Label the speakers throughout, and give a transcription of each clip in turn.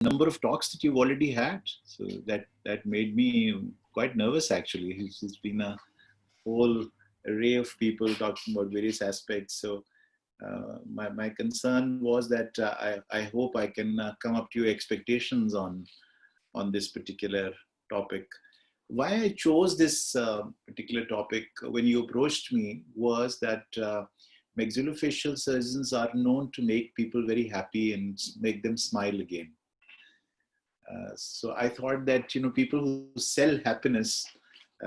Speaker 1: number of talks that you've already had. So that made me quite nervous actually. It's been a whole array of people talking about various aspects. So my concern was that I hope I can come up to your expectations on this particular topic. Why I chose this particular topic when you approached me was that maxillofacial surgeons are known to make people very happy and make them smile again. So I thought that people who sell happiness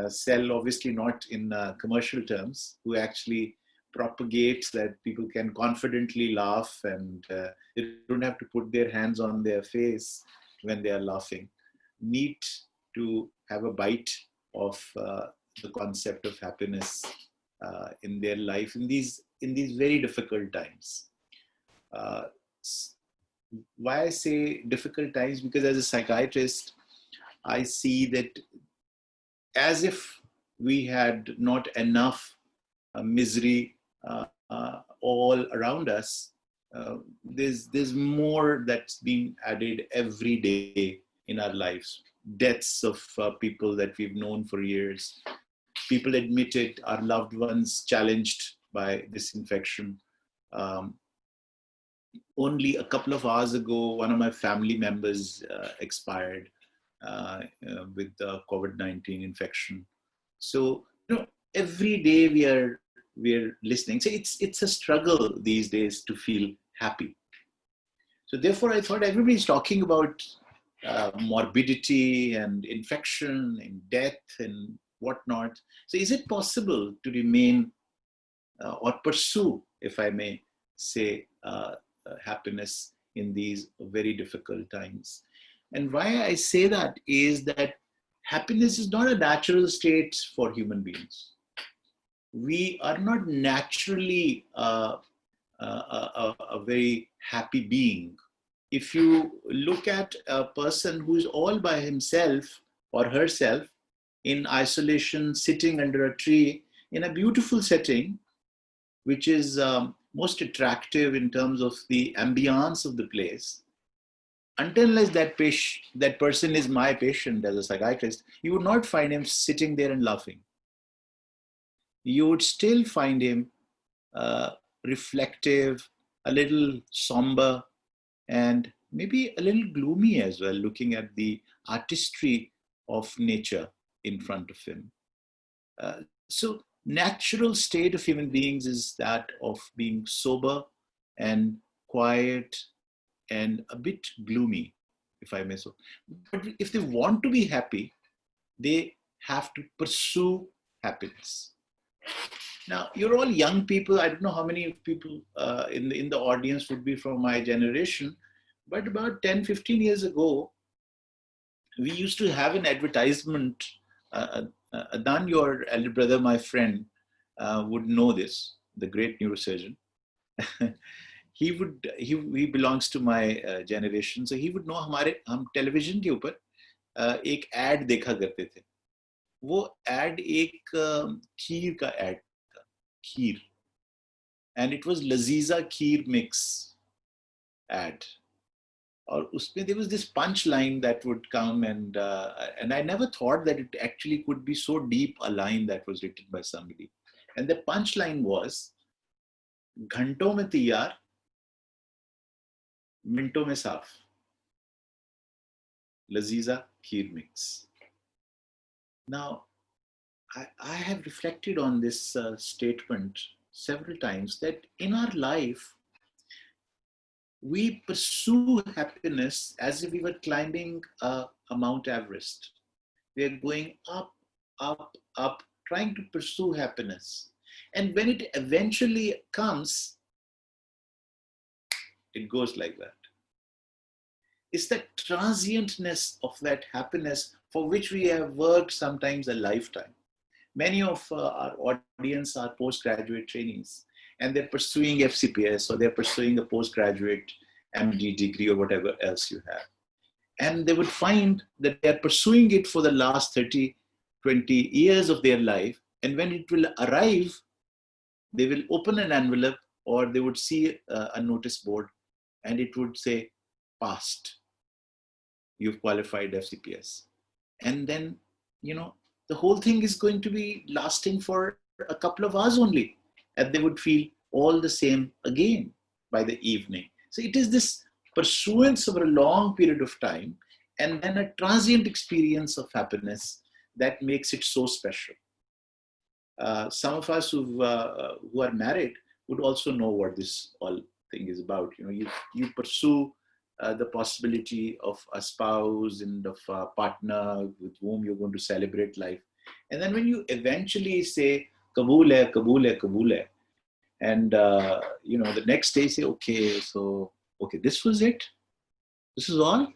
Speaker 1: sell obviously not in commercial terms, who actually propagates that people can confidently laugh and they don't have to put their hands on their face when they are laughing, need to have a bite of the concept of happiness in their life in these very difficult times. Uh, why I say difficult times, because as a psychiatrist, I see that as if we had not enough misery all around us, there's more that's being added every day in our lives. Deaths of people that we've known for years. People admitted, our loved ones challenged by this infection. Um, Only a couple of hours ago, one of my family members expired with the COVID-19 infection. So, every day we are listening. So it's a struggle these days to feel happy. So therefore, I thought everybody's talking about morbidity and infection and death and whatnot. So is it possible to remain or pursue, if I may say, happiness in these very difficult times? And why I say that is that happiness is not a natural state for human beings. We are not naturally a very happy being. If you look at a person who is all by himself or herself in isolation, sitting under a tree in a beautiful setting, which is most attractive in terms of the ambience of the place, until unless that person is my patient as a psychiatrist, you would not find him sitting there and laughing. You would still find him reflective, a little somber, and maybe a little gloomy as well, looking at the artistry of nature in front of him. So natural state of human beings is that of being sober and quiet and a bit gloomy, if I may so. But if they want to be happy, they have to pursue happiness. Now, you're all young people. I don't know how many people in the audience would be from my generation, but about 10, 15 years ago, we used to have an advertisement. Adnan, your elder brother, my friend, would know this, the great neurosurgeon. he belongs to my generation, so he would know हम television के ऊपर एक ad देखा करते थे. वो ad एक खीर का ad था, खीर, and it was Laziza Kheer mix ad. Or usme there was this punch line that would come, and I never thought that it actually could be so deep a line that was written by somebody. And the punch line was, घंटों में तैयार, मिनटों में साफ, Laziza Kheer mix. Now, I have reflected on this statement several times, that in our life, we pursue happiness as if we were climbing a Mount Everest. We are going up, up, up, trying to pursue happiness. And when it eventually comes, it goes like that. It's the transientness of that happiness for which we have worked sometimes a lifetime. Many of our audience are postgraduate trainees, and they're pursuing FCPS, or they're pursuing a postgraduate MD degree or whatever else you have. And they would find that they're pursuing it for the last 30, 20 years of their life. And when it will arrive, they will open an envelope, or they would see a notice board, and it would say, passed. you've qualified FCPS. And then, you know, the whole thing is going to be lasting for a couple of hours only. And they would feel all the same again by the evening. So it is this pursuance over a long period of time and then a transient experience of happiness that makes it so special. Some of us who are married would also know what this all thing is about. You know, you pursue the possibility of a spouse and of a partner with whom you're going to celebrate life. And then when you eventually say, Kabul hai, Kabul hai, Kabul hai, and you know, the next day say, okay, so, okay, this was it. This is all,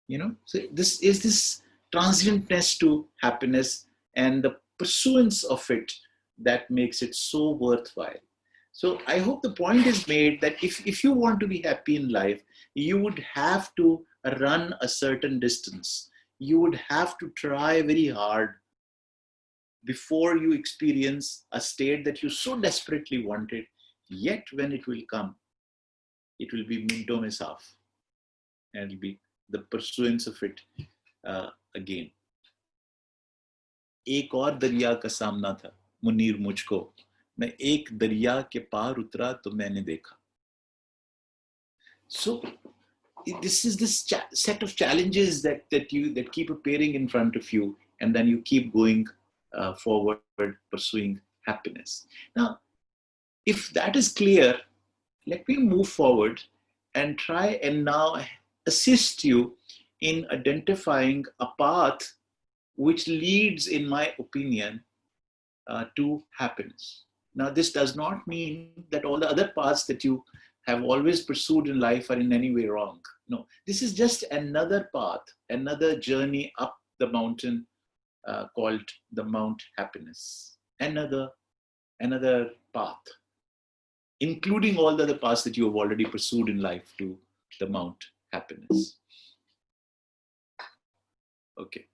Speaker 1: you know. So this is this transientness to happiness and the pursuance of it that makes it so worthwhile. So I hope the point is made that if you want to be happy in life, you would have to run a certain distance. You would have to try very hard before you experience a state that you so desperately wanted. Yet when it will come, it will be minto mein saaf, and it will be the pursuance of it again. एक और दरिया का सामना था मुनीर मुझको, मैं एक दरिया के पार उतरा तो मैंने देखा. So this is this set of challenges that keep appearing in front of you, and then you keep going forward, pursuing happiness. Now, if that is clear, let me move forward and try and now assist you in identifying a path which leads, in my opinion, to happiness. Now, this does not mean that all the other paths that you have always pursued in life are in any way wrong. No, this is just another path, another journey up the mountain called the Mount Happiness. Another path, including all the other paths that you have already pursued in life to the Mount Happiness. Okay.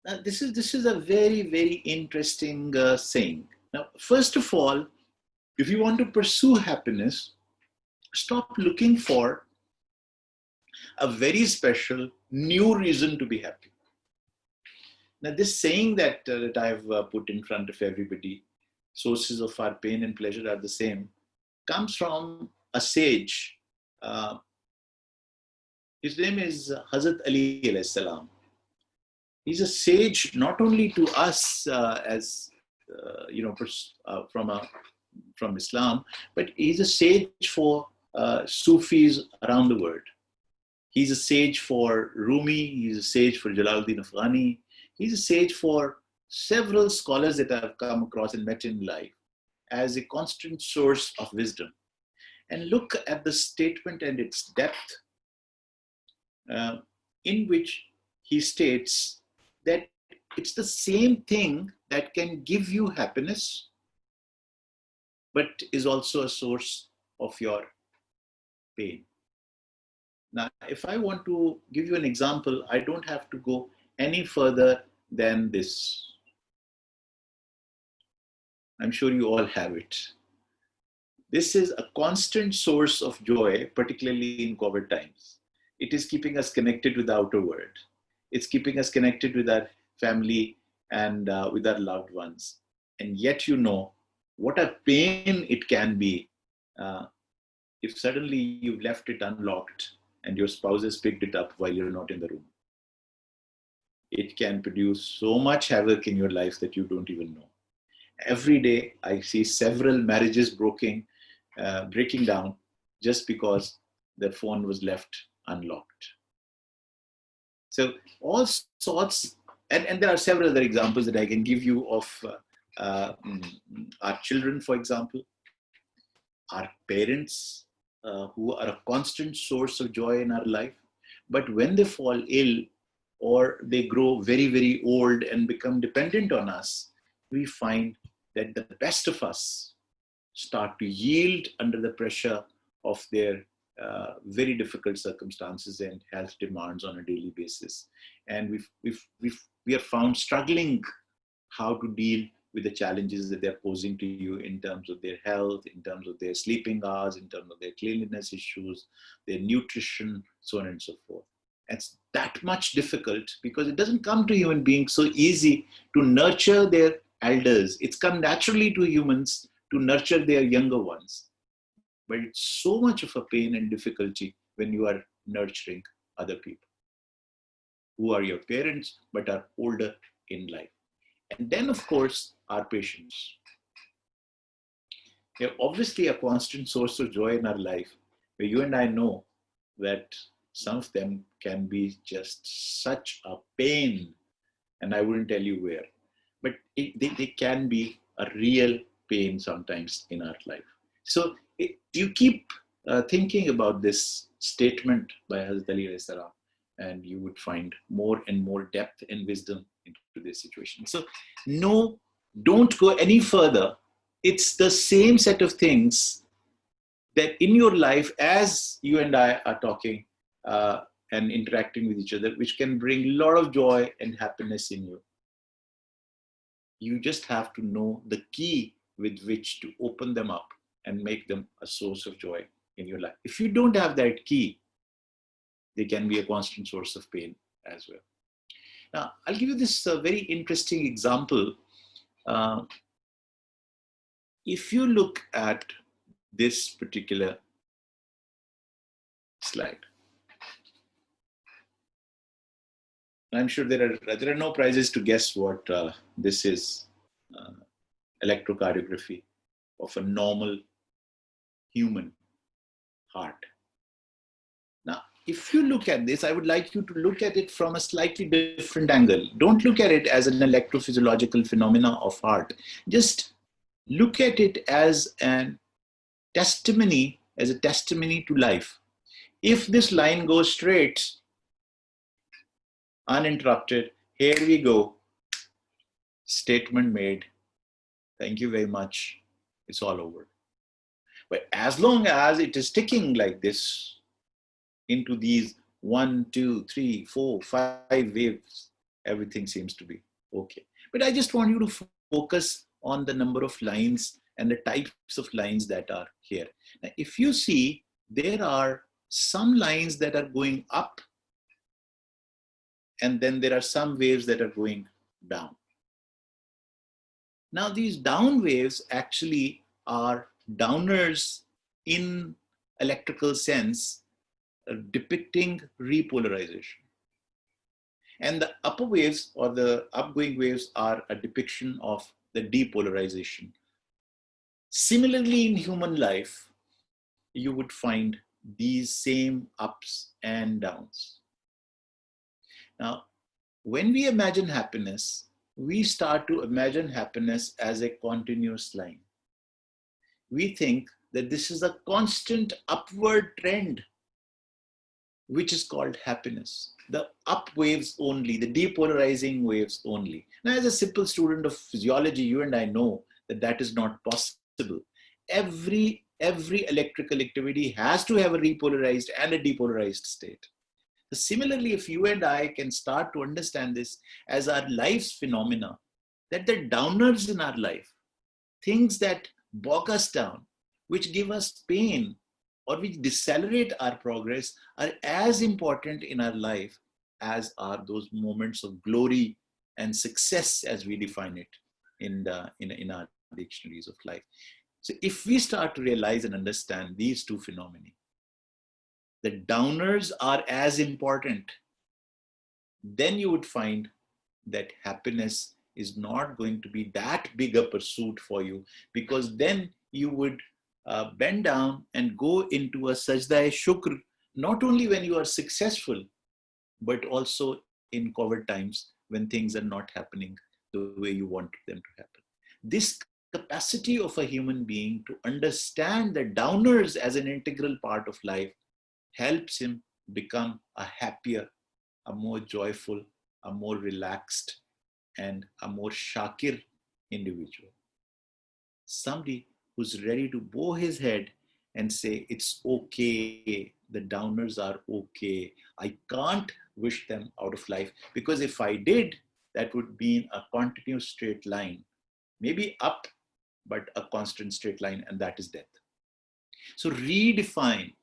Speaker 1: Now, this is a very, very interesting saying. Now, first of all, if you want to pursue happiness, stop looking for a very special new reason to be happy. Now, this saying that I've put in front of everybody, sources of our pain and pleasure are the same, comes from a sage. His name is Hazrat Ali alayhi salam. He's a sage not only to us as you know, from Islam, but he's a sage for Sufis around the world. He's a sage for Rumi. He's a sage for Jalaluddin Afghani. He's a sage for several scholars that I've come across and met in life as a constant source of wisdom. And look at the statement and its depth, in which he states that it's the same thing that can give you happiness, but is also a source of your pain. Now, if I want to give you an example, I don't have to go any further than this. I'm sure you all have it. This is a constant source of joy, particularly in COVID times. It is keeping us connected with the outer world. It's keeping us connected with our family and with our loved ones. And yet, you know, what a pain it can be if suddenly you've left it unlocked and your spouse has picked it up while you're not in the room. It can produce so much havoc in your life that you don't even know. Every day, I see several marriages breaking down just because the phone was left unlocked. So all sorts, and there are several other examples that I can give you of our children, for example, our parents, who are a constant source of joy in our life. But when they fall ill or they grow very, very old and become dependent on us, we find that the best of us start to yield under the pressure of their very difficult circumstances and health demands on a daily basis. And we are found struggling how to deal with the challenges that they're posing to you in terms of their health, in terms of their sleeping hours, in terms of their cleanliness issues, their nutrition, so on and so forth. It's that much difficult because it doesn't come to human beings so easy to nurture their elders. It's come naturally to humans to nurture their younger ones. But it's so much of a pain and difficulty when you are nurturing other people who are your parents but are older in life. And then, of course, our patients. They're obviously a constant source of joy in our life, where you and I know that some of them can be just such a pain, and I wouldn't tell you where, but they can be a real pain sometimes in our life. So you keep thinking about this statement by Hazrat Ali alayhi salam, and you would find more and more depth and wisdom into this situation. So no, don't go any further. It's the same set of things that in your life, as you and I are talking and interacting with each other, which can bring a lot of joy and happiness in you. You just have to know the key with which to open them up and make them a source of joy in your life. If you don't have that key, they can be a constant source of pain as well. Now, I'll give you this very interesting example. If you look at this particular slide, I'm sure there are no prizes to guess what this is. Electrocardiography of a normal human heart. Now, if you look at this, I would like you to look at it from a slightly different angle. Don't look at it as an electrophysiological phenomena of heart. Just look at it as a testimony to life. If this line goes straight, uninterrupted, here we go, statement made, thank you very much, it's all over. But as long as it is ticking like this into these 1, 2, 3, 4, 5 waves, everything seems to be okay. But I just want you to focus on the number of lines and the types of lines that are here. Now, if you see, there are some lines that are going up, and then there are some waves that are going down. Now, these down waves actually are downers in electrical sense, depicting repolarization. And the upper waves or the upgoing waves are a depiction of the depolarization. Similarly, in human life, you would find these same ups and downs. Now, when we imagine happiness, we start to imagine happiness as a continuous line. We think that this is a constant upward trend, which is called happiness. The up waves only, the depolarizing waves only. Now, as a simple student of physiology, you and I know that that is not possible. Every electrical activity has to have a repolarized and a depolarized state. Similarly, if you and I can start to understand this as our life's phenomena, that the downers in our life, things that bog us down, which give us pain or which decelerate our progress, are as important in our life as are those moments of glory and success as we define it in our dictionaries of life. So if we start to realize and understand these two phenomena, the downers are as important, then you would find that happiness is not going to be that big a pursuit for you, because then you would bend down and go into a sajda-e-shukr, not only when you are successful, but also in COVID times when things are not happening the way you want them to happen. This capacity of a human being to understand the downers as an integral part of life helps him become a happier, a more joyful, a more relaxed, and a more shakir individual. Somebody who's ready to bow his head and say, it's okay, the downers are okay. I can't wish them out of life, because if I did, that would be a continuous straight line. maybe up, but a constant straight line, and that is death. So redefine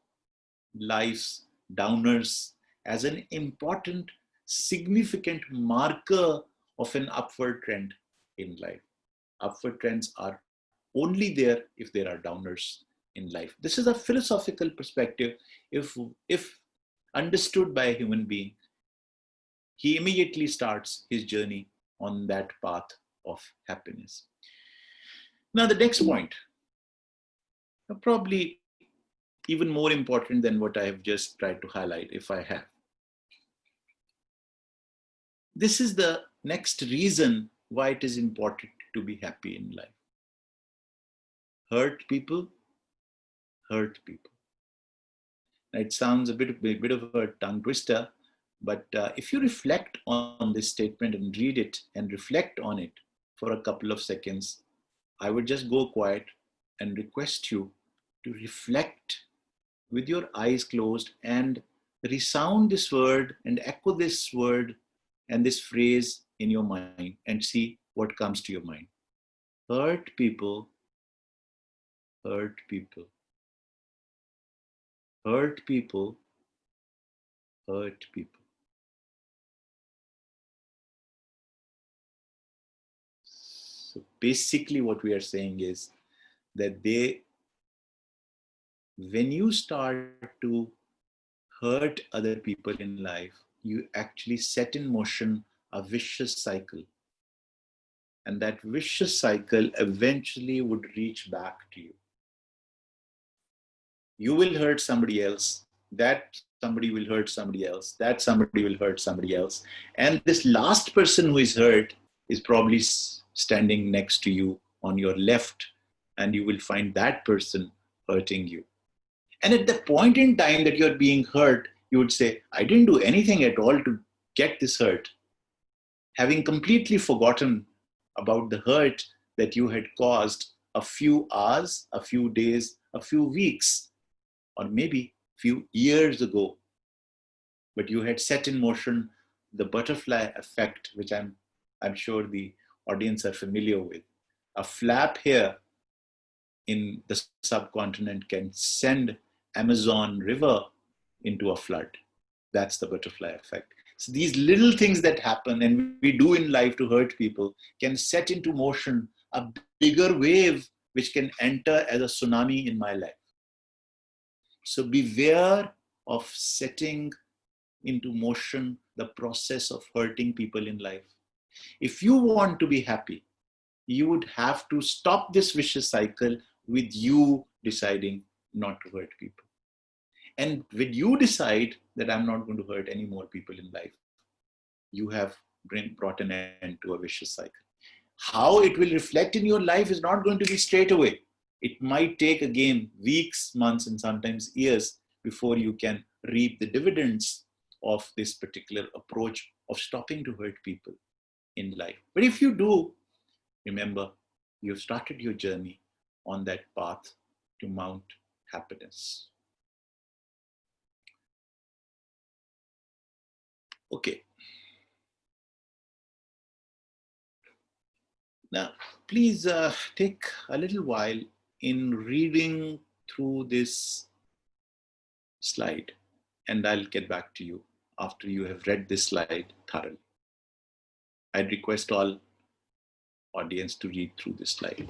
Speaker 1: life's downers as an important, significant marker of an upward trend in life. Upward trends are only there if there are downers in life. This is a philosophical perspective. If understood by a human being, he immediately starts his journey on that path of happiness. Now, the next point, probably even more important than what I have just tried to highlight, if I have. This is the next reason why it is important to be happy in life. Hurt people, hurt people. Now, it sounds a bit of a tongue twister, but if you reflect on this statement and read it and reflect on it for a couple of seconds, I would just go quiet and request you to reflect with your eyes closed and resound this word and echo this word and this phrase in your mind and see what comes to your mind. Hurt people, hurt people, hurt people, hurt people. So basically what we are saying is that when you start to hurt other people in life, you actually set in motion a vicious cycle. And that vicious cycle eventually would reach back to you. You will hurt somebody else, that somebody will hurt somebody else, that somebody will hurt somebody else. And this last person who is hurt is probably standing next to you on your left, and you will find that person hurting you. And at the point in time that you're being hurt, you would say, I didn't do anything at all to get this hurt. Having completely forgotten about the hurt that you had caused a few hours, a few days, a few weeks, or maybe a few years ago. But you had set in motion the butterfly effect, which I'm sure the audience are familiar with. A flap here in the subcontinent can send Amazon River into a flood. That's the butterfly effect. So these little things that happen and we do in life to hurt people can set into motion a bigger wave which can enter as a tsunami in my life. So beware of setting into motion the process of hurting people in life. If you want to be happy, you would have to stop this vicious cycle with you deciding not to hurt people. And when you decide that I'm not going to hurt any more people in life, you have brought an end to a vicious cycle. How it will reflect in your life is not going to be straight away. It might take again weeks, months, and sometimes years before you can reap the dividends of this particular approach of stopping to hurt people in life. But if you do, remember, you've started your journey on that path to mount happiness. Okay. Now, please take a little while in reading through this slide, and I'll get back to you after you have read this slide thoroughly. I'd request all audience to read through this slide.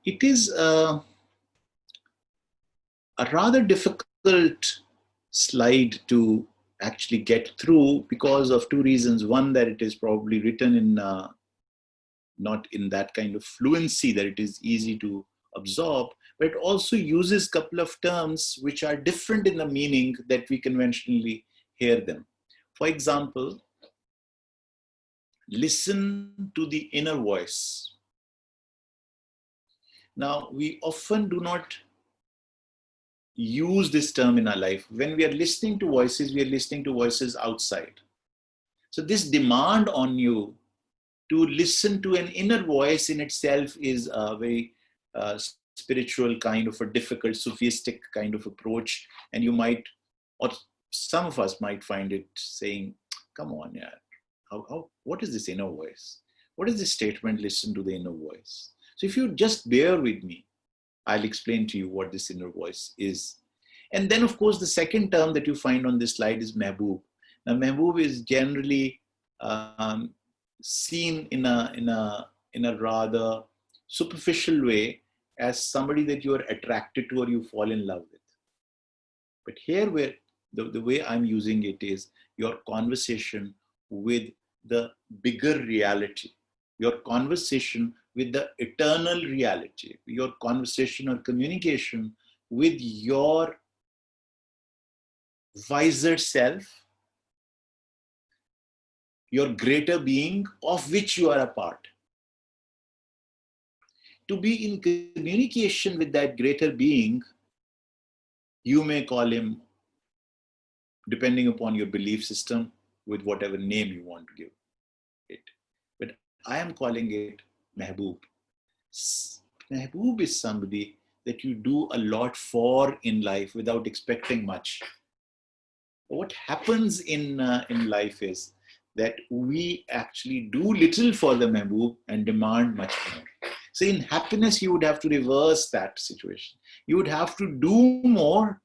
Speaker 1: It is a rather difficult slide to actually get through because of two reasons. One, that it is probably written in not in that kind of fluency that it is easy to absorb, but it also uses a couple of terms which are different in the meaning that we conventionally hear them. For example, listen to the inner voice. Now, we often do not use this term in our life. When we are listening to voices, we are listening to voices outside. So, this demand on you to listen to an inner voice in itself is a very spiritual kind of a difficult, sophistic kind of approach. And you might, or some of us might find it saying, come on, yeah, what is this inner voice? What is this statement, listen to the inner voice? So if you just bear with me, I'll explain to you what this inner voice is. And then, of course, the second term that you find on this slide is mehboob. Now, mehboob is generally um, seen in a rather superficial way as somebody that you are attracted to or you fall in love with. But here, where the way I'm using it is your conversation with the bigger reality, your conversation with the eternal reality, your conversation or communication with your wiser self, your greater being of which you are a part. To be in communication with that greater being, you may call him, depending upon your belief system, with whatever name you want to give it. But I am calling it mehboob. Mehboob is somebody that you do a lot for in life without expecting much. What happens in life is that we actually do little for the mehboob and demand much more. So in happiness, you would have to reverse that situation. You would have to do more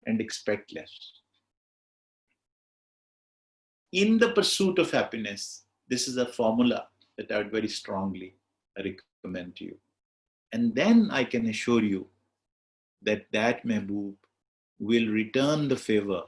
Speaker 1: and expect less. In the pursuit of happiness, this is a formula that I would very strongly recommend to you. And then I can assure you that that mehboob will return the favor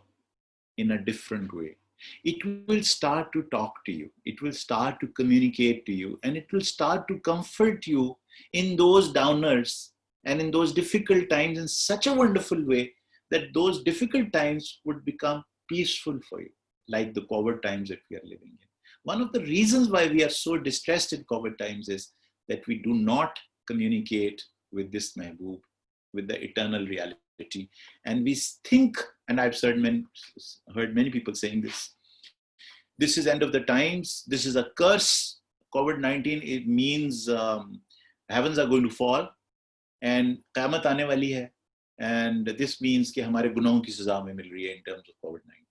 Speaker 1: in a different way. It will start to talk to you. It will start to communicate to you, and it will start to comfort you in those downers and in those difficult times in such a wonderful way that those difficult times would become peaceful for you, like the COVID times that we are living in. One of the reasons why we are so distressed in COVID times is that we do not communicate with this mehboob, with the eternal reality. And we think, and I've heard many people saying this is end of the times, this is a curse. COVID-19, it means heavens are going to fall and क़यामत आने वाली है. And this means कि हमारे गुनाहों की सजा हमें मिल रही है in terms of COVID-19,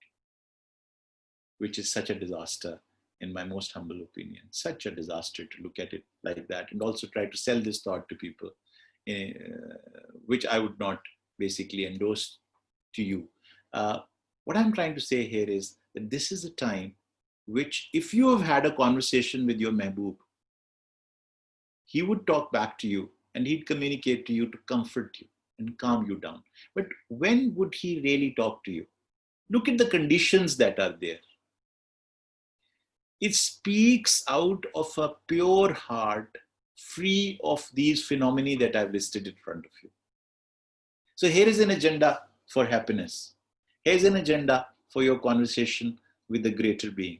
Speaker 1: which is such a disaster in my most humble opinion. Such a disaster to look at it like that and also try to sell this thought to people, which I would not basically endorse to you. What I'm trying to say here is that this is a time which, if you have had a conversation with your mehboob, he would talk back to you and he'd communicate to you to comfort you and calm you down. But when would he really talk to you? Look at the conditions that are there. It speaks out of a pure heart, free of these phenomena that I've listed in front of you. So here is an agenda for happiness. Here's an agenda for your conversation with the greater being.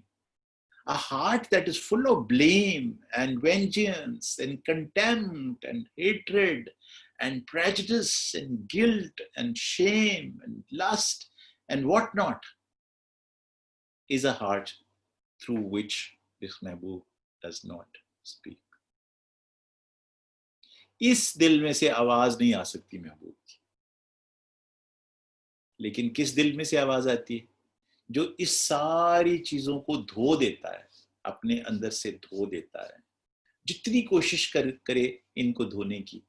Speaker 1: A heart that is full of blame and vengeance and contempt and hatred and prejudice and guilt and shame and lust and whatnot is a heart through which this mehboob does not speak. इस दिल में से आवाज नहीं आ सकती महबूब की, लेकिन किस दिल में से आवाज आती है? जो इस सारी चीजों को धो देता है, अपने अंदर से धो देता है. जितनी कोशिश करे इनको धोने की,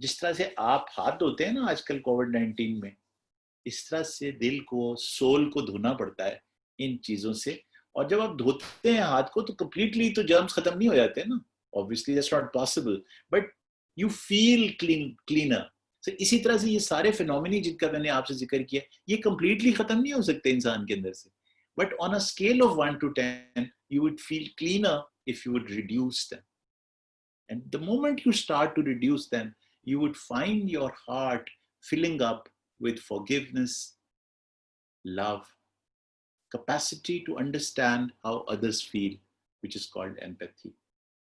Speaker 1: जिस तरह से आप हाथ धोते हैं ना आजकल कोविड-19 में, इस तरह से दिल को, सोल को धोना पड़ता है इन चीजों से. और जब आप धोते हैं हाथ को तो कंप्लीटली तो जर्म्स खत्म नहीं हो जाते हैं ना, obviously that's not possible, but you feel cleaner. So, इसी तरह से ये सारे फिनोमिनी जिनका मैंने आपसे जिक्र किया, ये कंप्लीटली खत्म नहीं हो सकते इंसान के अंदर से, but on a scale of 1 to 10 you would feel cleaner if you would reduce them. And the moment you start to reduce them, you would find your heart filling up with forgiveness, love, capacity to understand how others feel, which is called empathy,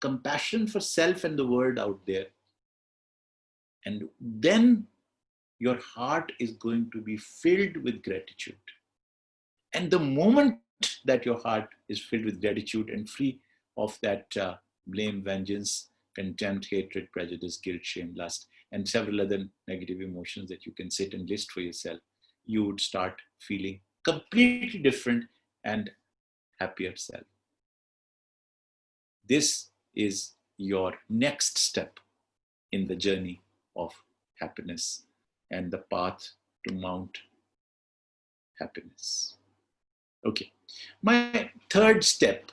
Speaker 1: compassion for self and the world out there, And then your heart is going to be filled with gratitude. And the moment that your heart is filled with gratitude and free of that blame, vengeance, contempt, hatred, prejudice, guilt, shame, lust, and several other negative emotions that you can sit and list for yourself, you would start feeling completely different and happier self. This is your next step in the journey of happiness and the path to Mount Happiness. Okay, my third step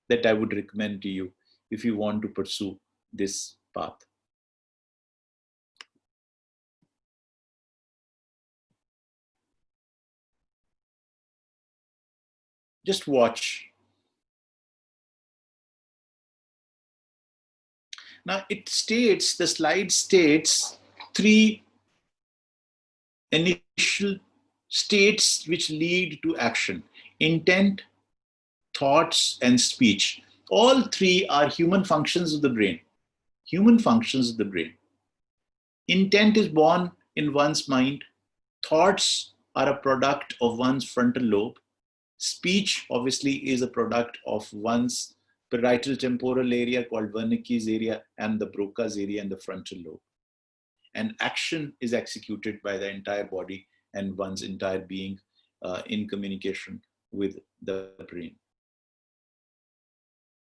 Speaker 1: that I would recommend to you if you want to pursue this path. Just watch. Now the slide states three initial states which lead to action: intent, thoughts, and speech. All three are human functions of the brain. Human functions of the brain. Intent is born in one's mind. Thoughts are a product of one's frontal lobe. Speech, obviously, is a product of one's parietal temporal area called Wernicke's area and the Broca's area in the frontal lobe. And action is executed by the entire body and one's entire being in communication with the brain.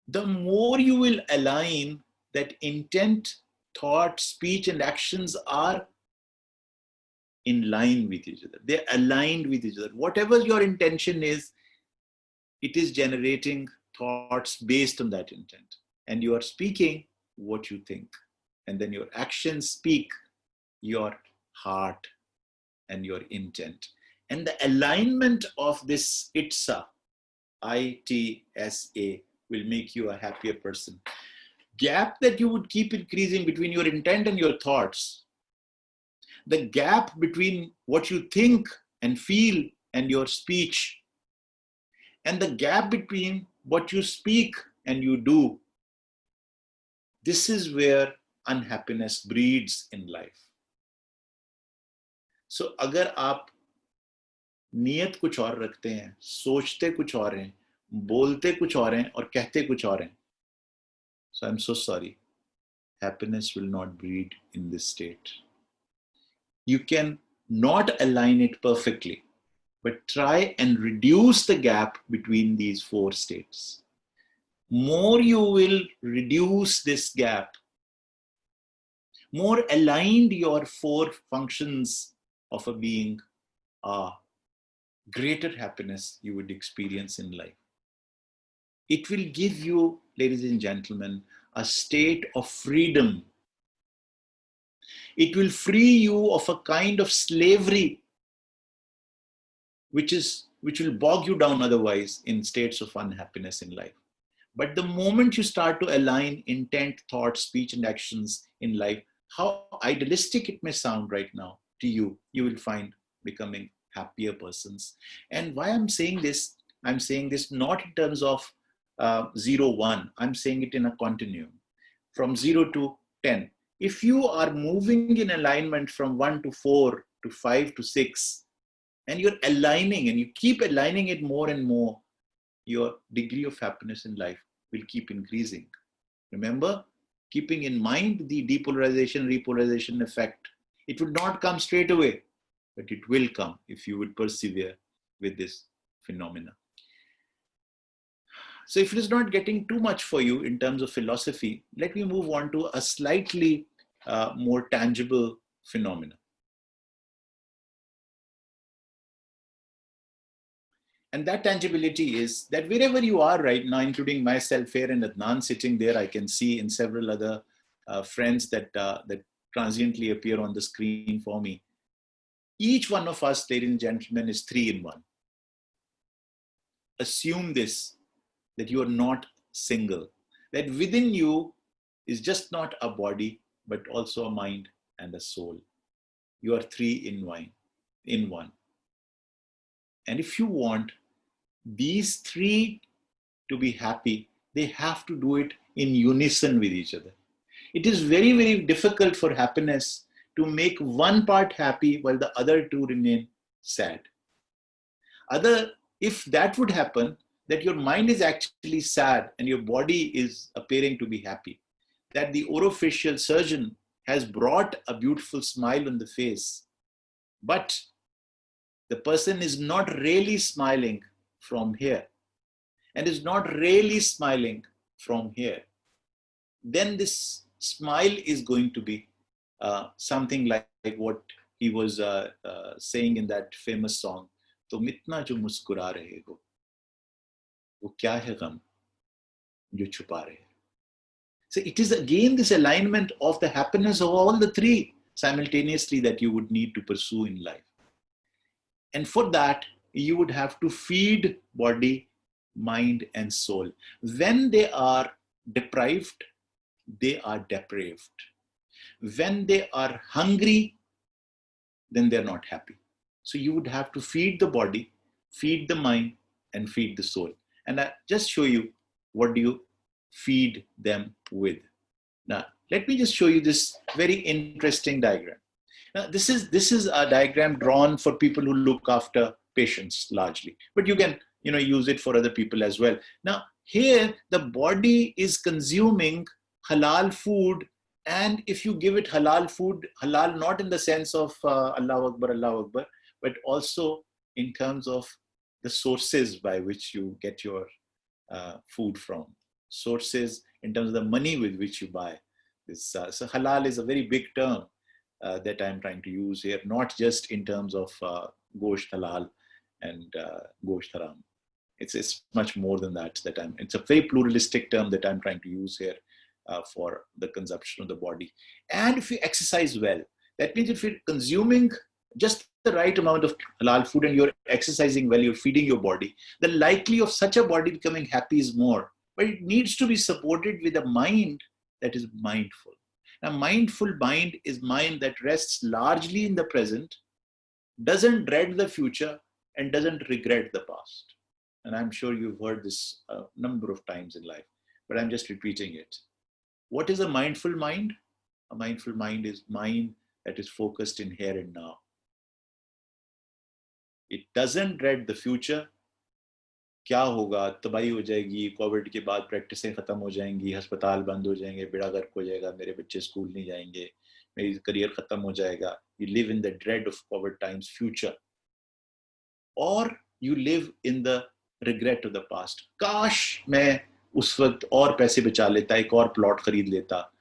Speaker 1: The more you will align that intent, thought, speech, and actions are in line with each other. They're aligned with each other. Whatever your intention is, it is generating thoughts based on that intent. And you are speaking what you think. And then your actions speak your heart and your intent. And the alignment of this ITSA, ITSA, will make you a happier person. Gap that you would keep increasing between your intent and your thoughts, the gap between what you think and feel and your speech, and the gap between what you speak and you do, this is where unhappiness breeds in life. So अगर आप नियत कुछ और रखते हैं, सोचते कुछ और हैं, बोलते कुछ और हैं और कहते कुछ और हैं, so I'm so sorry, happiness will not breed in this state. You can not align it perfectly, but try and reduce the gap between these four states. More you will reduce this gap, more aligned your four functions of a being are, greater happiness you would experience in life. It will give you, ladies and gentlemen, a state of freedom. It will free you of a kind of slavery which will bog you down otherwise in states of unhappiness in life. But the moment you start to align intent, thought, speech, and actions in life, how idealistic it may sound right now to you, you will find becoming happier persons. And why I'm saying this not in terms of 0, 1. I'm saying it in a continuum from 0 to 10. If you are moving in alignment from 1 to 4 to 5 to 6, and you're aligning and you keep aligning it more and more, your degree of happiness in life will keep increasing. Remember, keeping in mind the depolarization, repolarization effect, it would not come straight away, but it will come if you would persevere with this phenomena. So if it is not getting too much for you in terms of philosophy, let me move on to a slightly more tangible phenomena. And that tangibility is that wherever you are right now, including myself here and Adnan sitting there, I can see in several other friends that transiently appear on the screen for me. Each one of us, ladies and gentlemen, is 3 in 1. Assume this, that you are not single, that within you is just not a body, but also a mind and a soul. You are 3 in 1. And if you want these 3 to be happy, they have to do it in unison with each other. It is very, very difficult for happiness to make one part happy while the other two remain sad. Other, if that would happen, that your mind is actually sad and your body is appearing to be happy, that the orofacial surgeon has brought a beautiful smile on the face, but the person is not really smiling from here and is not really smiling from here, then this smile is going to be something like what he was saying in that famous song, तुम इतना जो मुस्कुरा रहे हो वो क्या है गम जो छुपा रहे हो. So it is again this alignment of the happiness of all the three simultaneously that you would need to pursue in life. And for that, you would have to feed body, mind, and soul. When they are deprived, they are depraved. When they are hungry, then they're not happy. So you would have to feed the body, feed the mind, and feed the soul. And I just show you what do you feed them with. Now, let me just show you this very interesting diagram. Now, this is a diagram drawn for people who look after patients largely, but you can use it for other people as well. Now, here the body is consuming halal food, and if you give it halal food, halal not in the sense of Allah Akbar, but also in terms of the sources by which you get your food from, sources in terms of the money with which you buy this. So halal is a very big term that I'm trying to use here, not just in terms of gosht halal and gosht haram. It's much more than that. It's a very pluralistic term that I'm trying to use here for the consumption of the body. And if you exercise well, that means if you're consuming just the right amount of halal food and you're exercising well, you're feeding your body, the likely of such a body becoming happy is more. But it needs to be supported with a mind that is mindful. A mindful mind is mind that rests largely in the present, doesn't dread the future, and doesn't regret the past. And I'm sure you've heard this a number of times in life, but I'm just repeating it. What is a mindful mind? A mindful mind is mind that is focused in here and now. It doesn't dread the future. क्या होगा, तबाही हो जाएगी, Covid के बाद प्रैक्टिसें खत्म हो जाएंगी, अस्पताल बंद हो जाएंगे, बेड़ा गर्क हो जाएगा, मेरे बच्चे स्कूल नहीं जाएंगे, मेरी करियर खत्म हो जाएगा. You live in the dread of COVID times future, or you live in the regret of the past. काश मैं उस वक्त और पैसे बचा लेता, एक और प्लॉट खरीद लेता,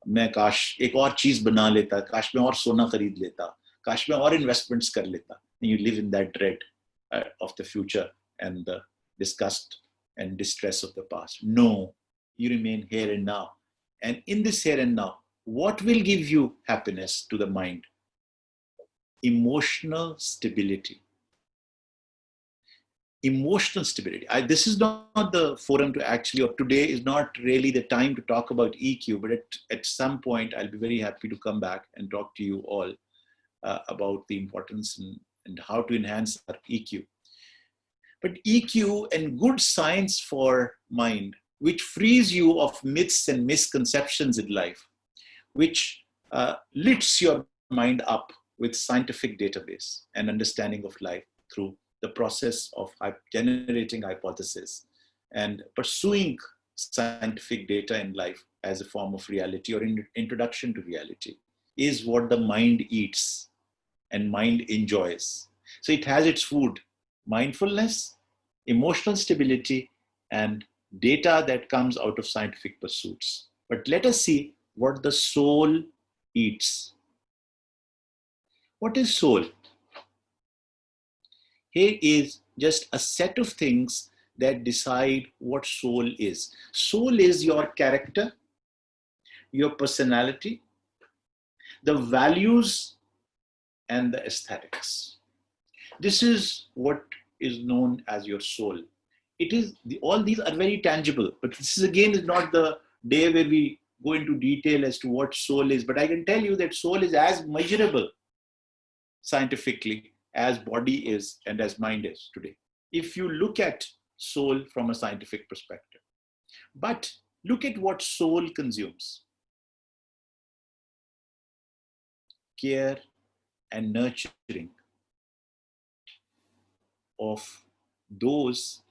Speaker 1: मैं काश एक और चीज बना लेता, काश मैं और सोना खरीद लेता, काश मैं और इन्वेस्टमेंट्स कर लेता. You live in that dread of the future and the disgust and distress of the past. No, you remain here and now. And in this here and now, what will give you happiness to the mind? Emotional stability. Emotional stability. This is not the forum to actually, or today is not really the time to talk about EQ, but at some point, I'll be very happy to come back and talk to you all about the importance and how to enhance our EQ. But EQ and good science for mind, which frees you of myths and misconceptions in life, which lifts your mind up with scientific database and understanding of life through the process of generating hypotheses and pursuing scientific data in life as a form of reality or introduction to reality, is what the mind eats and mind enjoys. So it has its food: mindfulness, emotional stability, and data that comes out of scientific pursuits. But let us see what the soul eats. What is soul? Here is just a set of things that decide what soul is. Soul is your character, your personality, the values, and the aesthetics. This is what is known as your soul. It is all these are very tangible, but this is again is not the day where we go into detail as to what soul is. But I can tell you that soul is as measurable scientifically as body is and as mind is today, if you look at soul from a scientific perspective. But look at what soul consumes. care and nurturing of those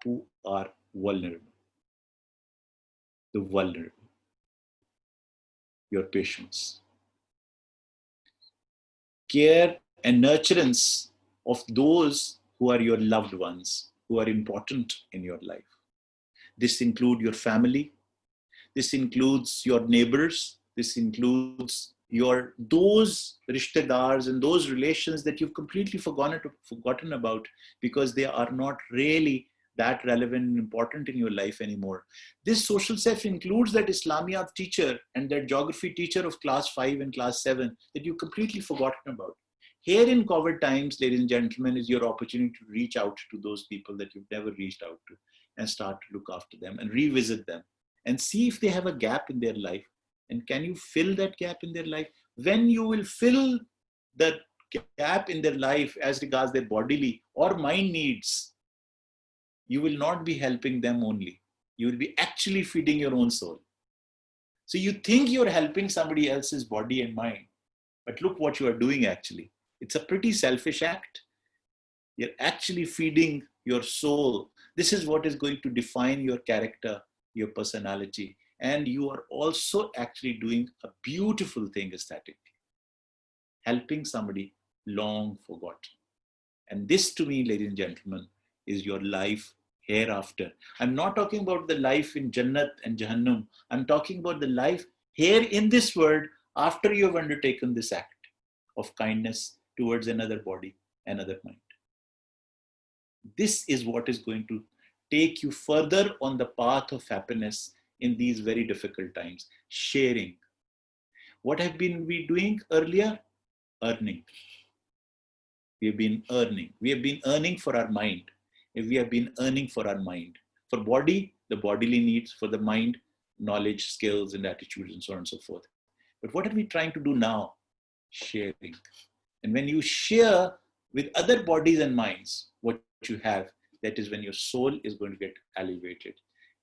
Speaker 1: who are vulnerable, the vulnerable, your patients. Care and nurturance of those who are your loved ones, who are important in your life. This includes your family. This includes your neighbors. This includes your those rishtedars and those relations that you've completely forgotten about because they are not really that relevant and important in your life anymore. This social self includes that Islamiyat teacher and that geography teacher of class 5 and class 7 that you've completely forgotten about. Here in COVID times, ladies and gentlemen, is your opportunity to reach out to those people that you've never reached out to and start to look after them and revisit them and see if they have a gap in their life. And can you fill that gap in their life? When you will fill that gap in their life as regards their bodily or mind needs, you will not be helping them only. You will be actually feeding your own soul. So you think you're helping somebody else's body and mind, but look what you are doing actually. It's a pretty selfish act. You're actually feeding your soul. This is what is going to define your character, your personality. And you are also actually doing a beautiful thing aesthetically, helping somebody long forgotten. And this to me, ladies and gentlemen, is your life hereafter. I'm not talking about the life in Jannat and Jahannam. I'm talking about the life here in this world after you have undertaken this act of kindness towards another body, another mind. This is what is going to take you further on the path of happiness in these very difficult times. Sharing. What have been we doing earlier? Earning. We have been earning. We have been earning for our mind. We have been earning for our mind. For body, the bodily needs. For the mind, knowledge, skills, and attitudes, and so on and so forth. But what are we trying to do now? Sharing. And when you share with other bodies and minds what you have, that is when your soul is going to get elevated.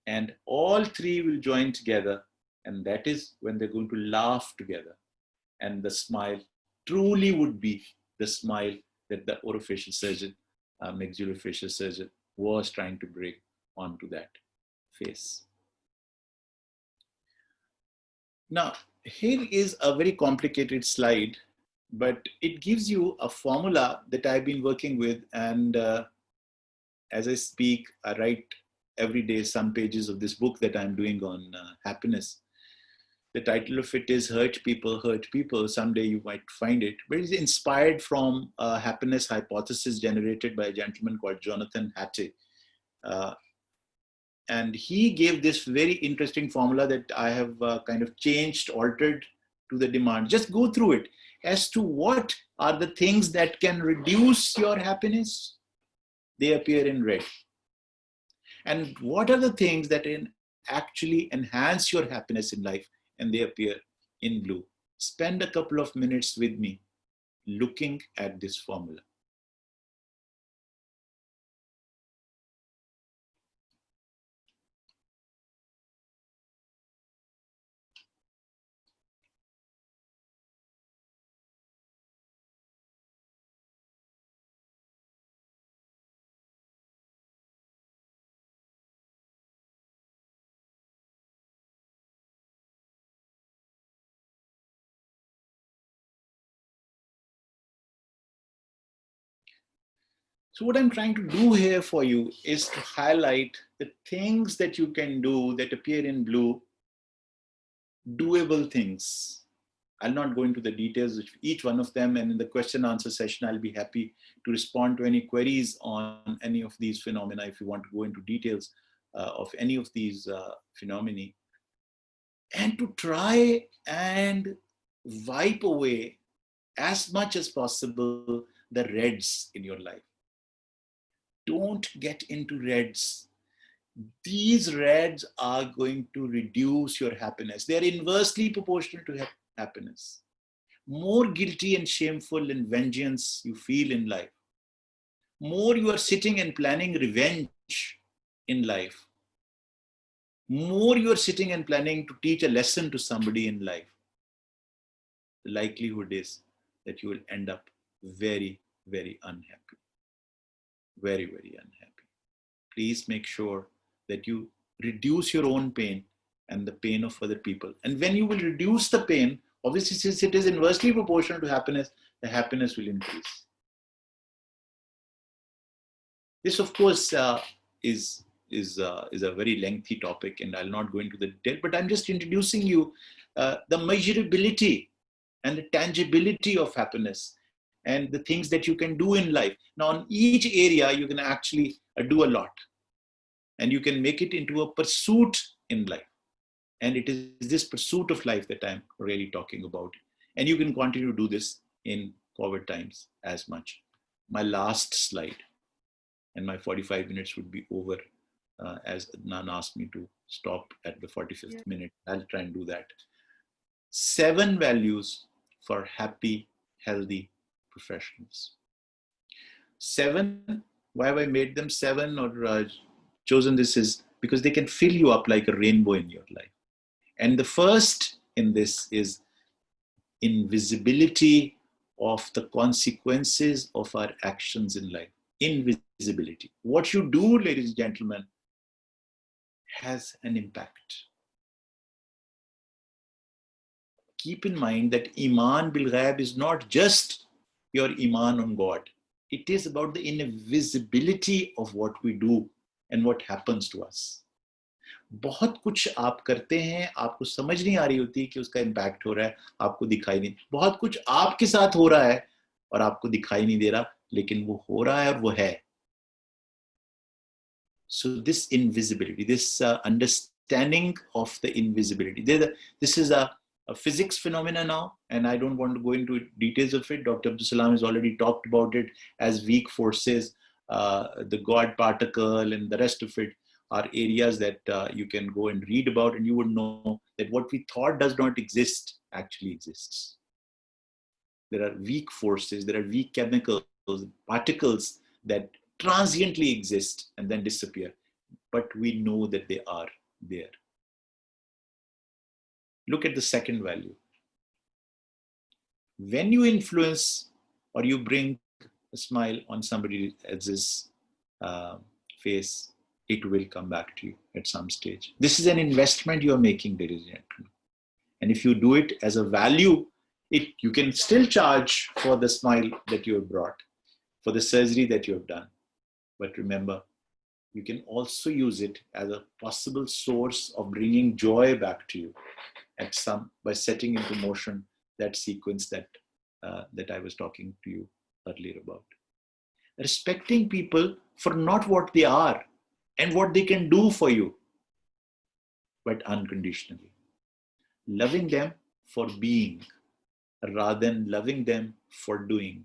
Speaker 1: And all three will join together. And that is when they're going to laugh together. And the smile truly would be the smile that the orofacial surgeon, maxillofacial surgeon was trying to bring onto that face. Now, here is a very complicated slide, but it gives you a formula that I've been working with. And as I speak, I write every day some pages of this book that I'm doing on happiness. The title of it is Hurt People, Hurt People. Someday you might find it. But it's inspired from a happiness hypothesis generated by a gentleman called Jonathan Haidt. And he gave this very interesting formula that I have kind of changed, altered to the demand. Just go through it as to what are the things that can reduce your happiness. They appear in red. And what are the things that actually enhance your happiness in life? And they appear in blue. Spend a couple of minutes with me looking at this formula. So what I'm trying to do here for you is to highlight the things that you can do that appear in blue, doable things. I'll not go into the details of each one of them, and in the question answer session, I'll be happy to respond to any queries on any of these phenomena if you want to go into details of any of these phenomena. And to try and wipe away as much as possible the reds in your life. Don't get into reds. These reds are going to reduce your happiness. They are inversely proportional to happiness. More guilty and shameful and vengeance you feel in life, more you are sitting and planning revenge in life, more you are sitting and planning to teach a lesson to somebody in life, the likelihood is that you will end up very, very unhappy. Very, very unhappy. Please make sure that you reduce your own pain and the pain of other people. And when you will reduce the pain, obviously, since it is inversely proportional to happiness, the happiness will increase. This, of course, is a very lengthy topic, and I'll not go into the detail. But I'm just introducing you the measurability and the tangibility of happiness and the things that you can do in life. Now, on each area, you can actually do a lot, and you can make it into a pursuit in life. And it is this pursuit of life that I'm really talking about. And you can continue to do this in COVID times as much. My last slide, and my 45 minutes would be over as Nan asked me to stop at the 45th minute. I'll try and do that. 7 values for happy, healthy professionals. 7, why have I made them 7 or chosen this is because they can fill you up like a rainbow in your life. And the first in this is invisibility of the consequences of our actions in life. Invisibility. What you do, ladies and gentlemen, has an impact. Keep in mind that Iman bil Ghaib is not just your Iman on God. It is about the invisibility of what we do and what happens to us. बहुत कुछ आप करते हैं, आपको समझ नहीं आ रही होती कि उसका इम्पैक्ट हो रहा है, आपको दिखाई नहीं. बहुत कुछ आपके साथ हो रहा है और आपको दिखाई नहीं दे रहा, लेकिन वो हो रहा है और वो है. So this invisibility, this understanding of the invisibility, this is a physics phenomena now, and I don't want to go into details of it. Dr. Abdul Salam has already talked about it as weak forces, the God particle and the rest of it are areas that you can go and read about, and you would know that what we thought does not exist actually exists. There are weak forces, there are weak chemicals, particles that transiently exist and then disappear, but we know that they are there. Look at the second value. When you influence or you bring a smile on somebody else's face, it will come back to you at some stage. This is an investment you are making, ladies and gentlemen. And if you do it as a value, you can still charge for the smile that you have brought, for the surgery that you have done. But remember, you can also use it as a possible source of bringing joy back to you by setting into motion that sequence that I was talking to you earlier about. Respecting people for not what they are and what they can do for you, but unconditionally. Loving them for being rather than loving them for doing.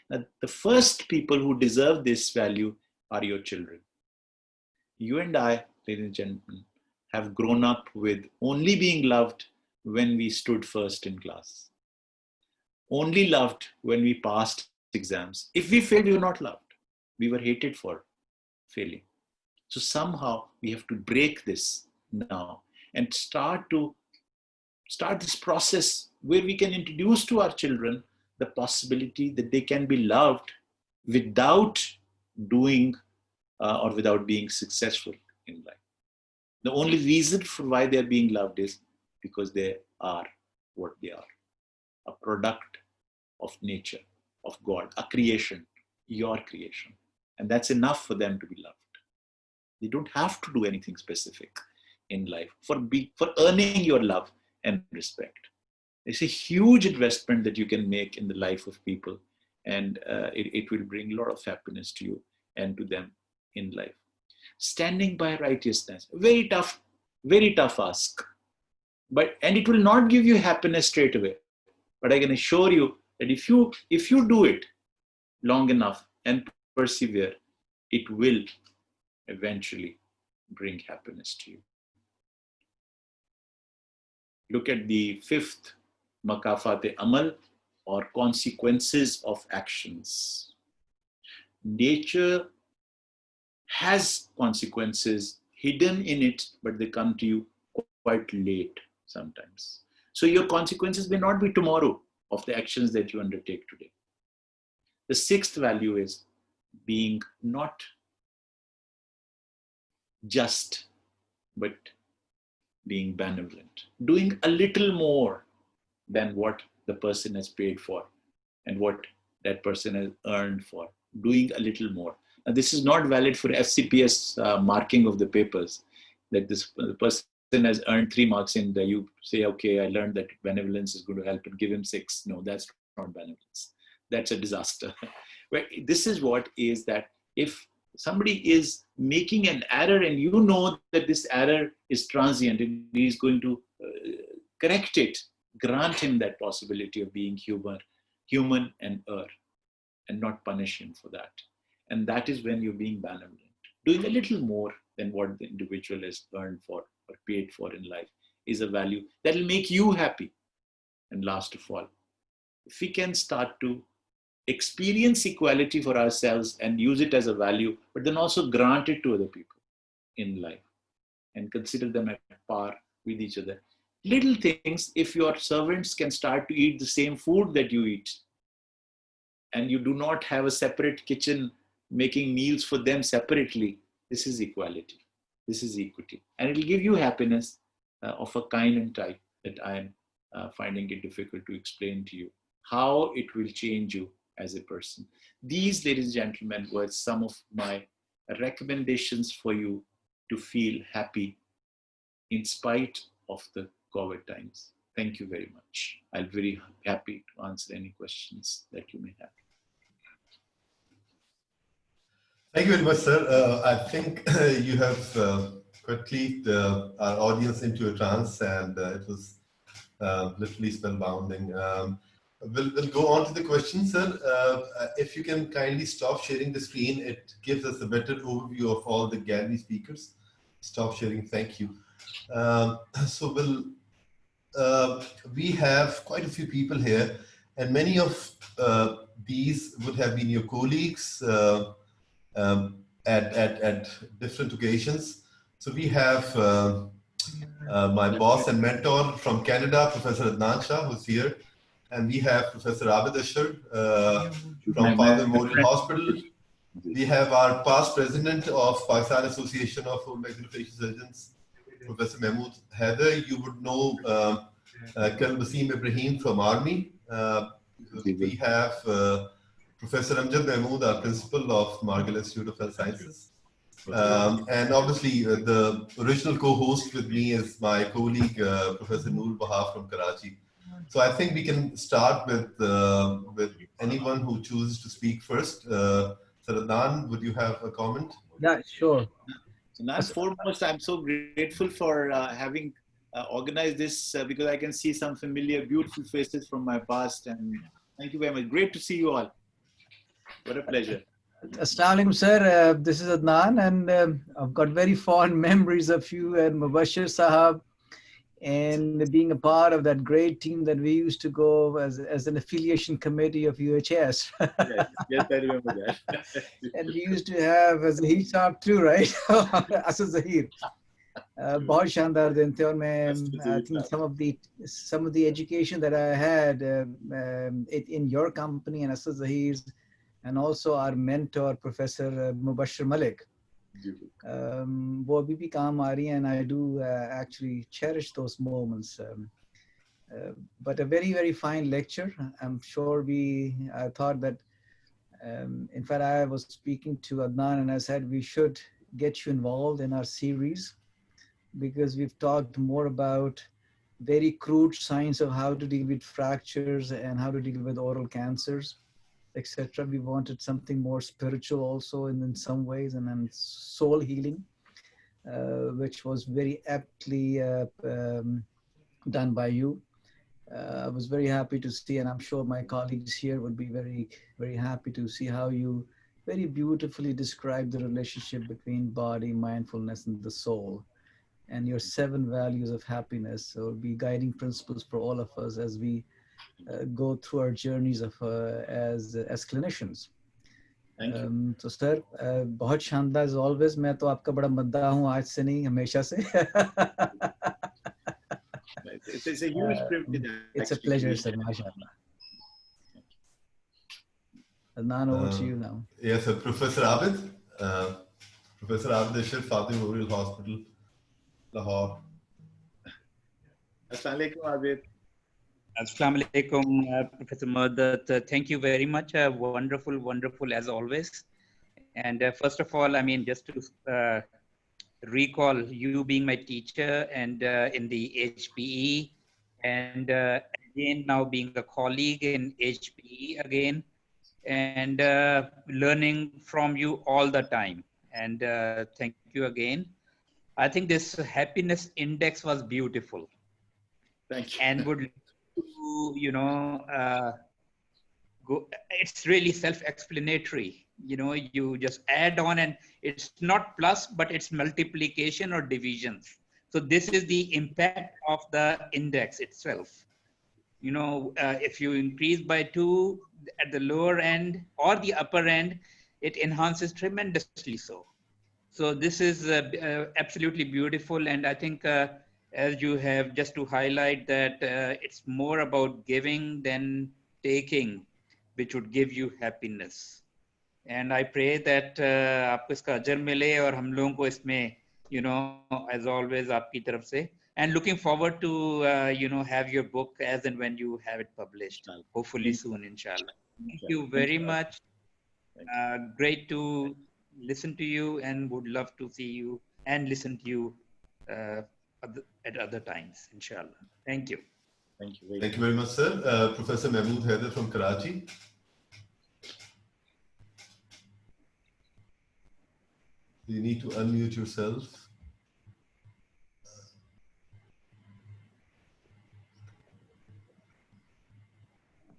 Speaker 1: Now, the first people who deserve this value are your children. You and I, ladies and gentlemen, have grown up with only being loved when we stood first in class. Only loved when we passed exams. If we failed, we were not loved. We were hated for failing. So somehow we have to break this now and start this process where we can introduce to our children the possibility that they can be loved without doing or without being successful in life. The only reason for why they're being loved is because they are what they are. A product of nature, of God, a creation, your creation. And that's enough for them to be loved. They don't have to do anything specific in life for earning your love and respect. It's a huge investment that you can make in the life of people, and it will bring a lot of happiness to you and to them in life. Standing by righteousness, very tough ask, and it will not give you happiness straight away. But I can assure you that if you do it long enough and persevere, it will eventually bring happiness to you. Look at the 5th Makafat-e-Amal, or consequences of actions. Nature has consequences hidden in it, but they come to you quite late sometimes. So your consequences may not be tomorrow. of the actions that you undertake today. The sixth value is being not just, but being benevolent, doing a little more than what the person has paid for and what that person has earned for, doing a little more. Now, this is not valid for FCPS marking of the papers, that this the person has earned 3 marks and you say, okay, I learned that benevolence is going to help and give him 6. No, that's not benevolence. That's a disaster. But this is what is that if somebody is making an error and you know that this error is transient and he's going to correct it, grant him that possibility of being human and err, and not punish him for that. And that is when you're being benevolent. Doing a little more than what the individual has earned for or paid for in life is a value that will make you happy. And last of all, if we can start to experience equality for ourselves and use it as a value, but then also grant it to other people in life and consider them at par with each other. Little things, if your servants can start to eat the same food that you eat, and you do not have a separate kitchen making meals for them separately, this is equality. This is equity. And it will give you happiness of a kind and type that I am finding it difficult to explain to you, how it will change you as a person. These, ladies and gentlemen, were some of my recommendations for you to feel happy in spite of the COVID times. Thank you very much. I'll be very happy to answer any questions that you may have.
Speaker 2: Thank you very much, sir. I think you have quickly our audience into a trance, and it was literally spellbinding. We'll go on to the questions, sir. If you can kindly stop sharing the screen, it gives us a better overview of all the gallery speakers. Stop sharing, thank you. So we have quite a few people here, and many of these would have been your colleagues at different occasions. So we have my boss and mentor from Canada, Professor Adnan Shah, who's here. And we have Professor Abid Ashar from Father Memorial Hospital. We have our past president of Pakistan Association of Maxillofacial Surgeons, Professor Mahmood Haider. You would know Colonel Wasim Ibrahim from Army. We have Professor Amjad Mahmood, our principal of Margil Institute of Health Sciences. And obviously, the original co-host with me is my colleague, Professor Noor Baha from Karachi. So I think we can start with anyone who chooses to speak first. Sir Adnan, would you have a comment?
Speaker 3: Yeah, sure.
Speaker 1: So now, foremost, I'm so grateful for having organized this because I can see some familiar, beautiful faces from my past. And thank you very much. Great to see you all. What a pleasure.
Speaker 3: Assalamu alaikum, sir. This is Adnan, and I've got very fond memories of you and Mubashir Sahab, and being a part of that great team that we used to go as an affiliation committee of UHS.
Speaker 1: Yes, I remember that.
Speaker 3: And we used to have Zahir Saab too, right? Asad Zahir. बहुत शानदार दिन थे, और मैं I think some of the education that I had in your company and Asad Zahir's, and also our mentor Professor Mubashir Malik, वो अभी भी काम आ रही है, and I do actually cherish those moments. But a very, very fine lecture. I'm sure I thought that, in fact, I was speaking to Adnan and I said we should get you involved in our series, because we've talked more about very crude science of how to deal with fractures and how to deal with oral cancers, etc. We wanted something more spiritual also in some ways, and then soul healing, which was very aptly done by you. I was very happy to see, and I'm sure my colleagues here would be very, very happy to see how you very beautifully describe the relationship between body, mindfulness, and the soul, and your 7 values of happiness. So it'll be guiding principles for all of us as we go through our journeys of as clinicians.
Speaker 1: Thank you.
Speaker 3: So sir, बहुत शानदार as always. मैं तो आपका बड़ा मद्दाह हूँ, आज से नहीं, हमेशा से.
Speaker 1: It's a huge privilege.
Speaker 3: It's a pleasure, sir. MashaAllah. Adnan, over to you now.
Speaker 2: Yes, sir. Professor Abid. Professor Abid Ashir, Fatima Memorial Hospital, Lahore.
Speaker 1: Assalamu alaikum, Abid.
Speaker 4: Assalamu alaikum, Professor Mowadat. Thank you very much. Wonderful, wonderful as always. And first of all, I mean, just to recall you being my teacher and in the HPE, and again now being a colleague in HPE again, and learning from you all the time. And thank you again. I think this happiness index was beautiful.
Speaker 1: Thank you.
Speaker 4: And would go, it's really self-explanatory. You just add on, and it's not plus, but it's multiplication or divisions. So this is the impact of the index itself. If you increase by 2 at the lower end or the upper end, it enhances tremendously so this is absolutely beautiful. And I think as you have, just to highlight that it's more about giving than taking, which would give you happiness. And I pray that आपको इसका अजर मिले और हम लोगों को इसमें, as always आपकी तरफ से. And looking forward to, have your book as and when you have it published, hopefully soon, inshallah. Thank you very much. Great to listen to you, and would love to see you and listen to you at other times, inshallah. Thank you.
Speaker 1: Thank you.
Speaker 2: Thank you very much, sir. Professor Mahmood Haider from Karachi. You need to unmute yourself.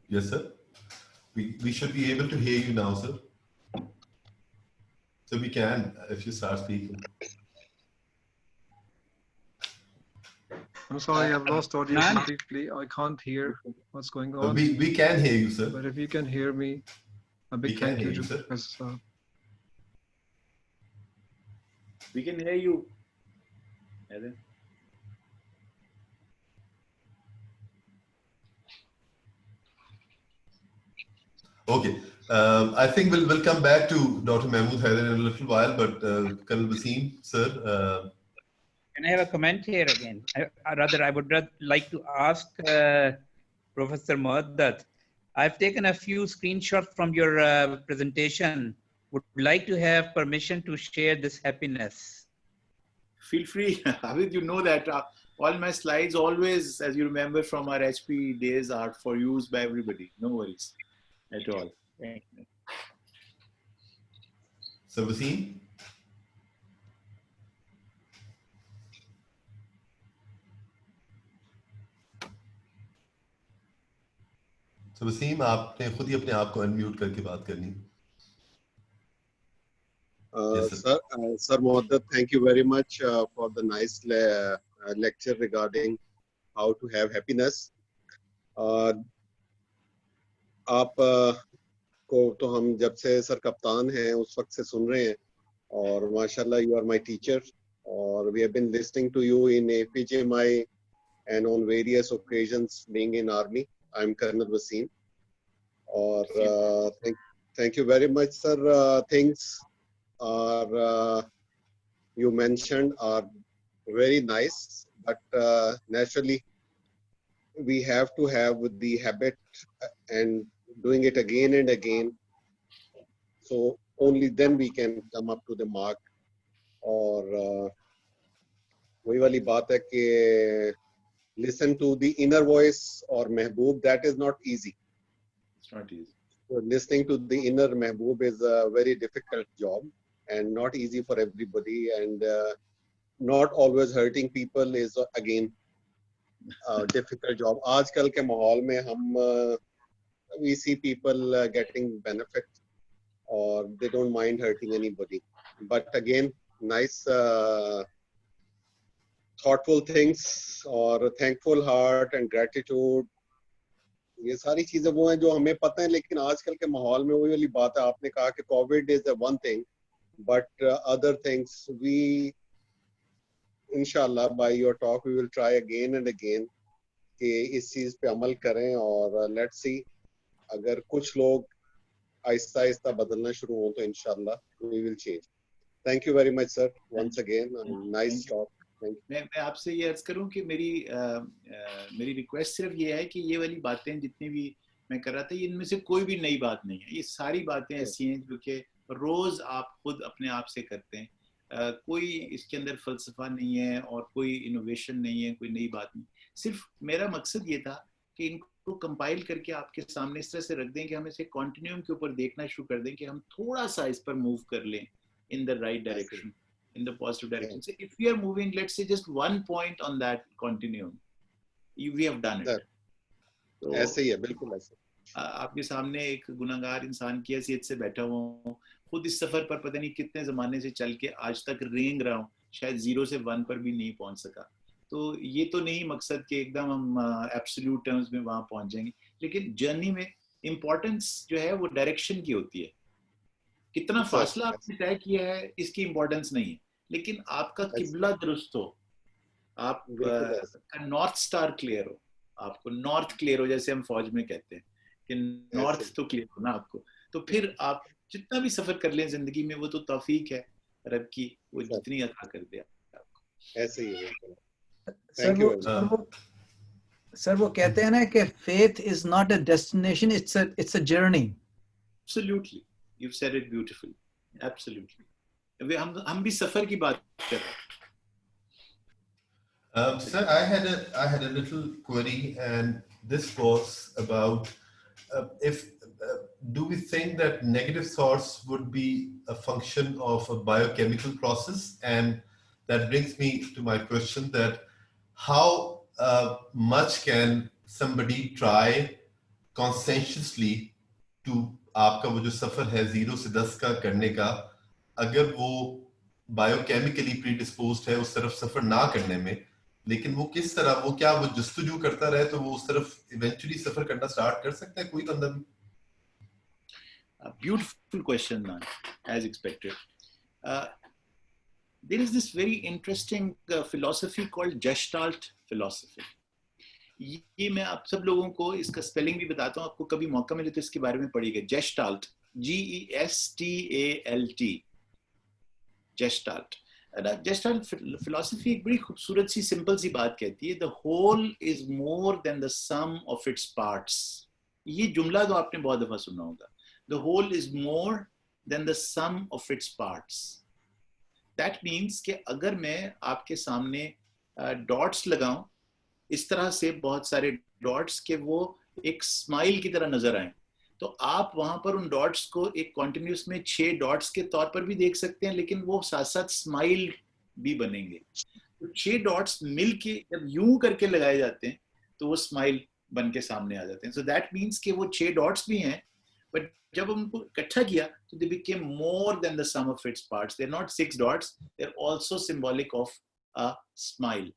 Speaker 2: Yes, sir. We should be able to hear you now, sir. So we can, if you start speaking.
Speaker 5: I'm sorry, I've lost audio completely. I can't hear what's going on.
Speaker 2: We can hear you, sir.
Speaker 5: But if you can hear me, a big thank you to Professor.
Speaker 1: We can hear you.
Speaker 2: Okay. I think we'll come back to Dr. Mahmood Haider in a little while, but Colonel Wasim, sir.
Speaker 4: Can I have a comment here again? I would like to ask Professor Mowadat. I've taken a few screenshots from your presentation. Would like to have permission to share this happiness.
Speaker 1: Feel free. Abid, you know that all my slides always, as you remember from our HP days, are for use by everybody. No worries at all. Thank you.
Speaker 2: So Wasim? So Wasim, आपने खुद ही अपने आप को unmute करके बात करनी.
Speaker 6: Yes, sir Mowadat, thank you very much for the nice lecture regarding how to have happiness. आप को तो हम जब से सर कप्तान हैं उस वक्त से सुन रहे हैं और माशाल्लाह you are my teacher और we have been listening to you in APGMI and on various occasions being in army. I'm Colonel Wasim और thank you very much, sir. Things are you mentioned are very nice, but naturally we have to have the habit and doing it again and again, so only then we can come up to the mark. और वही वाली बात है कि listen to the inner voice or mehboob, that is not easy.
Speaker 1: It's not easy.
Speaker 6: So listening to the inner mehboob is a very difficult job and not easy for everybody, and not always hurting people is again a difficult job. आजकल के माहौल में हम we see people getting benefit or they don't mind hurting anybody, but again nice thoughtful things or thankful heart and gratitude, ये सारी चीजें वो हैं जो हमें पता है, लेकिन आजकल के माहौल में वही वाली बात है. आपने कहा कि Covid is the one thing, but other things we inshallah by your talk we will try again and again कि इस चीज पे अमल करें और let's see अगर कुछ लोग आहिस्ता आहिस्ता बदलना शुरू हो तो इंशाल्लाह we will change. Thank you very much, sir. Once again, nice talk. Thank you.
Speaker 1: मैं आपसे ये अर्ज करूं कि मेरी रिक्वेस्ट सिर्फ ये है कि ये वाली बातें जितनी भी मैं कर रहा था, इनमें से कोई भी नई बात नहीं है. ये सारी बातें ऐसी हैं जो कि रोज आप खुद अपने आप से करते हैं. कोई इसके अंदर फलसफा नहीं है और कोई इनोवेशन नहीं है, कोई नई बात नहीं. सिर्फ मेरा मकसद ये था कि इनको कंपाइल करके आपके सामने इस तरह से रख दें कि हम इसे कॉन्टिन्यूम के ऊपर देखना शुरू कर दें कि हम थोड़ा सा इस पर मूव कर लें in the right direction, in the positive direction. So if we are moving, let's say just one point on that continuum, we have done it. तो
Speaker 6: ऐसे ही है, बिल्कुल ऐसे.
Speaker 1: आपके सामने एक गुनाहगार इंसान की हैसियत से बैठा हुआ हूँ, खुद इस सफर पर पता नहीं कितने जमाने से चल के आज तक रेंग रहा हूँ, शायद 0 से 1 पर भी नहीं पहुंच सका. तो ये तो नहीं मकसद कि एकदम हम एब्सोल्यूट टर्म्स में वहां पहुंच जाएंगे, लेकिन जर्नी में इंपॉर्टेंस जो है वो डायरेक्शन की होती है. कितना फासला आपने तय किया है इसकी इंपॉर्टेंस नहीं है, लेकिन आपका किबला दुरुस्त हो, आपका नॉर्थ स्टार क्लियर हो, आपको नॉर्थ क्लियर हो, जैसे हम फौज में कहते हैं कि नॉर्थ तो क्लियर हो ना आपको, तो फिर आप जितना भी सफर कर लें जिंदगी में वो तो तौफीक है रब की, वो जितनी अता कर दे आपको.
Speaker 6: ऐसे ही है.
Speaker 3: सर वो कहते हैं ना कि faith is not a destination, it's a journey.
Speaker 1: Absolutely. You've said it beautifully. Absolutely. हम भी सफर की बात कर रहे हैं.
Speaker 2: Sir, I had a little query, and this was about do we think that negative thoughts would be a function of a biochemical process? And that brings me to my question that how much can somebody try conscientiously to आपका वो जो सफर है 0 से 10 का करने का, अगर वो बायोकेमिकली प्रीडिस्पोज्ड है उस तरफ सफर ना करने में, लेकिन वो किस तरह, वो क्या वो जस्तजू करता रहे तो वो उस तरफ इवेंचुअली सफर करना स्टार्ट कर सकता है कोई बंदा भी?
Speaker 1: Beautiful question, man, as expected. There is this very interesting philosophy called Gestalt philosophy. ये मैं आप सब लोगों को इसका स्पेलिंग भी बताता हूँ, आपको कभी मौका मिले तो इसके बारे में पढ़िएगा. Gestalt, Gestalt, Gestalt. Gestalt philosophy एक बड़ी खूबसूरत सी सिंपल सी बात कहती है, the whole is more than the sum of its parts. ये जुमला तो आपने बहुत दफा सुना होगा. The whole is more than the sum of its parts. That means कि अगर मैं आपके सामने डॉट्स लगाऊं इस तरह से, बहुत सारे डॉट्स के वो एक स्माइल की तरह नजर आए, तो आप वहां पर उन डॉट्स को एक कॉन्टिन्यूस में 6 डॉट्स के तौर पर भी देख सकते हैं, लेकिन वो साथ साथ स्माइल भी बनेंगे. तो 6 डॉट्स मिलके जब यूं करके लगाए जाते हैं तो वो स्माइल बन के सामने आ जाते हैं. सो दैट मीन्स कि वो 6 डॉट्स भी हैं, बट जब उनको इकट्ठा किया तो they became more than the sum of its parts. They are not 6 dots, they are also symbolic of a smile.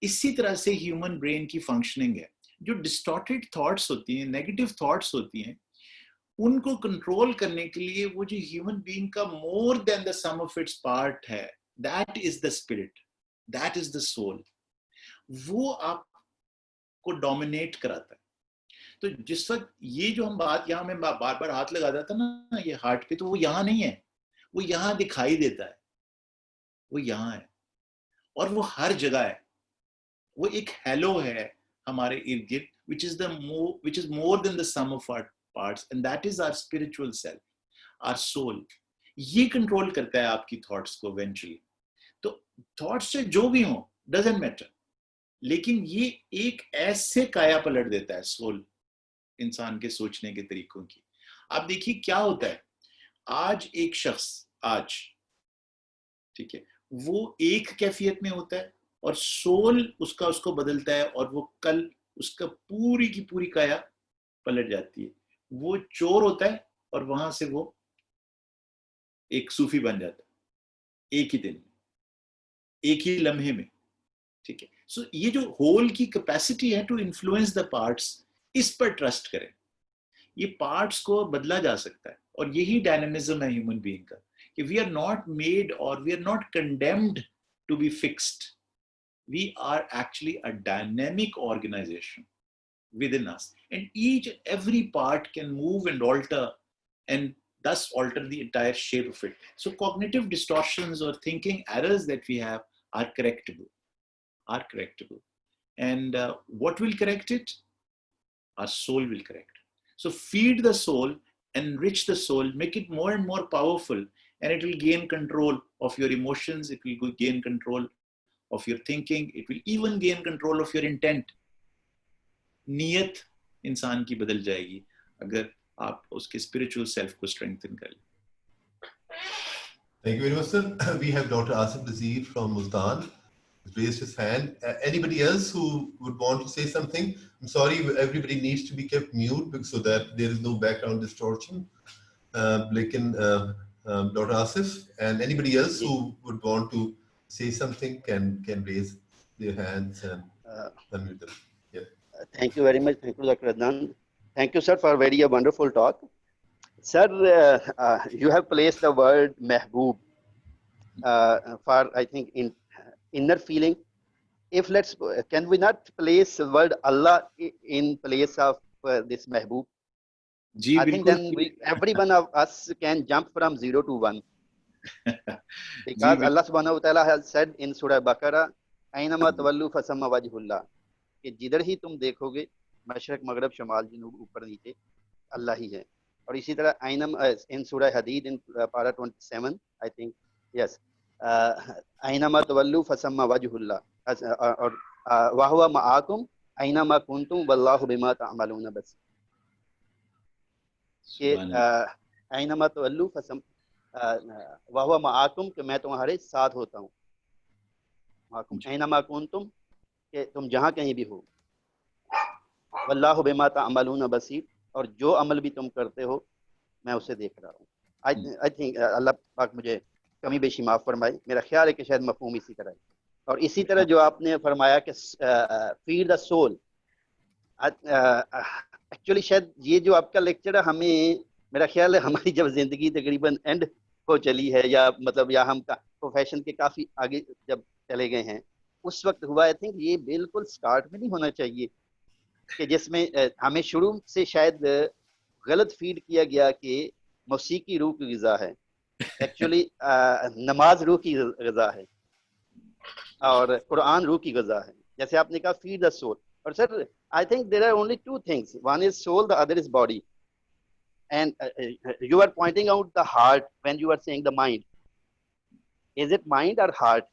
Speaker 1: इसी तरह से ह्यूमन ब्रेन की फंक्शनिंग है. जो डिस्टॉर्टेड थॉट्स होती हैं, नेगेटिव थॉट्स होती हैं, उनको कंट्रोल करने के लिए वो जो ह्यूमन बीइंग का more than the sum of its part है, that is the spirit, that is the soul, वो आपको डोमिनेट कराता है. तो जिस वक्त ये जो हम बात, यहाँ मैं बार बार हाथ लगाता था ना ये हार्ट पे, तो वो यहाँ नहीं है, वो यहाँ दिखाई देता है, वो यहाँ है और वो हर जगह है. वो एक हेलो है हमारे इर्द गिर्द, which is more than the sum of our parts, and that is our spiritual self, our soul. ये कंट्रोल करता है आपकी थॉट्स को eventually. तो थॉट्स से जो भी हो doesn't matter, लेकिन ये एक ऐसे काया पलट देता है सोल इंसान के सोचने के तरीकों की. आप देखिए क्या होता है, आज एक शख्स, आज ठीक है, वो एक कैफियत में होता है और सोल उसको बदलता है और वो कल उसका पूरी की पूरी काया पलट जाती है. वो चोर होता है और वहां से वो एक सूफी बन जाता है एक ही दिन में, एक ही लम्हे में. ठीक है. सो ये जो होल की कैपेसिटी है टू इन्फ्लुएंस द पार्ट्स, इस पर ट्रस्ट करें. ये पार्ट्स को बदला जा सकता है और यही डायनामिज्म है ह्यूमन बीइंग का, कि वी आर नॉट मेड और we are not condemned to be fixed. We are actually a dynamic organization within us, and each and every part can move and alter and thus alter the entire shape of it. So cognitive distortions or thinking errors that we have are correctable, And what will correct it? Our soul will correct. So feed the soul, enrich the soul, make it more and more powerful, and it will gain control of your emotions. It will gain control of your thinking. It will even gain control of your intent. नीयत इंसान की बदल जाएगी अगर आप उसके spiritual self को strengthen कर लें.
Speaker 2: Thank you very much, sir. We have Dr. Asif Nazir from Multan. He's raised his hand. Anybody else who would want to say something? I'm sorry, everybody needs to be kept mute so that there is no background distortion. Dr. Asif and anybody else who would want to say something can raise their hands and unmute them. Yeah.
Speaker 7: Thank you very much. Thank you, Dr. Adnan. Thank you, sir, for a very wonderful talk. Sir, you have placed the word mehboob for, I think, in inner feeling. If can we not place the word Allah in place of this mehboob? I think then every one of us can jump from 0 to 1. Because Allah subhanahu wa ta'ala has said in Surah Baqarah, Aynama tawallu fasamma wajhullah. कि जिधर ही तुम देखोगे मशरक मगरब शमाल जनूब ऊपर नीचे अल्लाह ही है. और इसी तरह आइनम इन सूरह हदीद इन पारा 27 आई थिंक यस आइनमा तवल्लु फसम्मा वजहुल्लाह और वहुवा मआकुम आइनमा कुंतुम वल्लाहु बिमा तअमलून बसीर. कि आइनमा तवल्लु फसम वहुवा मआकुम कि मैं तुम्हारे साथ होता हूँ. माकुम आइनमा कुंतुम कि तुम जहाँ कहीं भी हो. वल्लाहु बिमा तअमलून बसीर, और जो अमल भी तुम करते हो मैं उसे देख रहा हूँ. आई थिंक अल्लाह पाक मुझे कमी बेशी माफ़ फरमाए. मेरा ख्याल है कि शायद मफहूम इसी तरह है. और इसी तरह जो आपने फरमाया कि फीड द सोल, एक्चुअली शायद ये जो आपका लेक्चर है हमें, मेरा ख्याल है हमारी जब ज़िंदगी तकरीबन एंड हो चली है या मतलब या हम प्रोफेशन के काफ़ी आगे जब चले गए हैं, उस वक्त हुआ. आई थिंक ये बिल्कुल स्टार्ट में नहीं होना चाहिए कि जिसमें हमें शुरू से शायद गलत फीड किया गया कि मौसीकी रूह की ग़िज़ा है. एक्चुअली नमाज रूह की ग़िज़ा है और कुरान रूह की ग़िज़ा है. जैसे आपने कहा फीड द सोल. और sir I think there are only two things, one is soul, the other is body. And you are pointing out the heart when you are saying the mind. Is it mind or heart?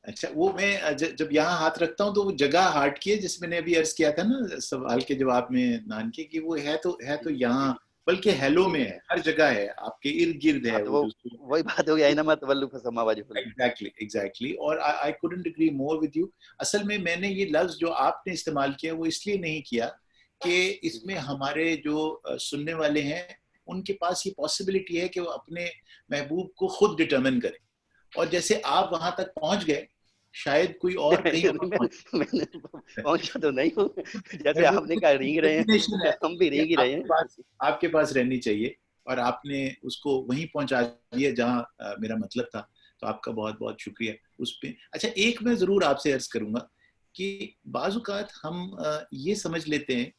Speaker 1: अच्छा, वो मैं जब यहाँ हाथ रखता हूँ तो वो जगह हार्ट की है, जिस मैंने अभी अर्ज किया था ना सवाल के जवाब में नान के, कि वो है तो यहाँ, बल्कि हेलो में है, हर जगह है, आपके इर्द गिर्द है.
Speaker 7: तो वही बात हो गई ना, तवल्लु फसम्मा वजहुल्लाह.
Speaker 1: एग्जैक्टली. और I couldn't agree more with you. असल में मैंने ये लफ्ज जो आपने इस्तेमाल किया वो इसलिए नहीं किया कि इसमें हमारे जो सुनने वाले हैं उनके पास ये पॉसिबिलिटी है कि वो अपने महबूब को खुद डिटर्मिन करें. और जैसे आप वहां तक पहुंच गए, शायद कोई और कहीं
Speaker 7: मैंने पहुंचा तो नहीं हूँ. जैसे आपने कहा रेंग रहे हैं, हम भी रेंग ही रहे हैं.
Speaker 1: आपके पास रहनी चाहिए और आपने उसको वहीं पहुंचा दिया जहां मेरा मतलब था. तो आपका बहुत बहुत शुक्रिया उस पे. अच्छा, एक मैं जरूर आपसे अर्ज करूंगा कि बाज़ औक़ात हम ये समझ लेते हैं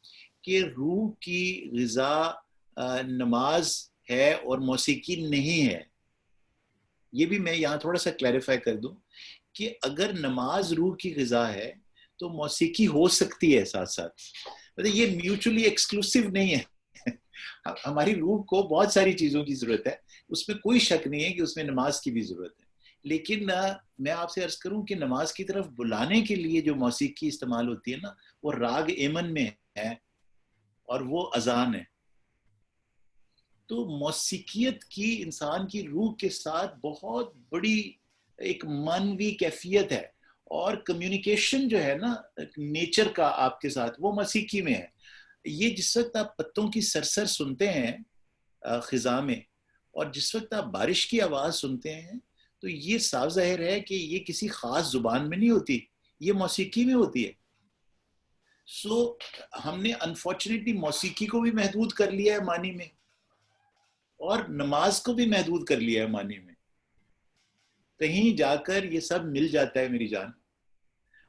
Speaker 1: कि रूह की ग़िज़ा नमाज है और मौसीकी नहीं है. ये भी मैं यहाँ थोड़ा सा क्लैरिफाई कर दूं कि अगर नमाज रूह की ग़िज़ा है तो मौसीकी हो सकती है साथ साथ. मतलब ये म्यूचुअली एक्सक्लूसिव नहीं है. हमारी रूह को बहुत सारी चीज़ों की ज़रूरत है, उसमें कोई शक नहीं है कि उसमें नमाज की भी ज़रूरत है. लेकिन मैं आपसे अर्ज़ करूं कि नमाज की तरफ बुलाने के लिए जो मौसीकी इस्तेमाल होती है ना, वो राग एमन में है और वो अजान है. तो मौसीकियत की इंसान की रूह के साथ बहुत बड़ी एक मानवी कैफियत है. और कम्युनिकेशन जो है ना नेचर का आपके साथ, वो मौसीकी में है. ये जिस वक्त आप पत्तों की सरसर सुनते हैं खिजा में, और जिस वक्त आप बारिश की आवाज़ सुनते हैं, तो ये साफ जाहिर है कि ये किसी ख़ास ज़ुबान में नहीं होती, ये मौसीकी में होती है. सो हमने अनफॉर्चुनेटली मौसीकी को भी महदूद कर लिया है मानी में, और नमाज को भी महदूद कर लिया है मानी में. कहीं जाकर ये सब मिल जाता है मेरी जान.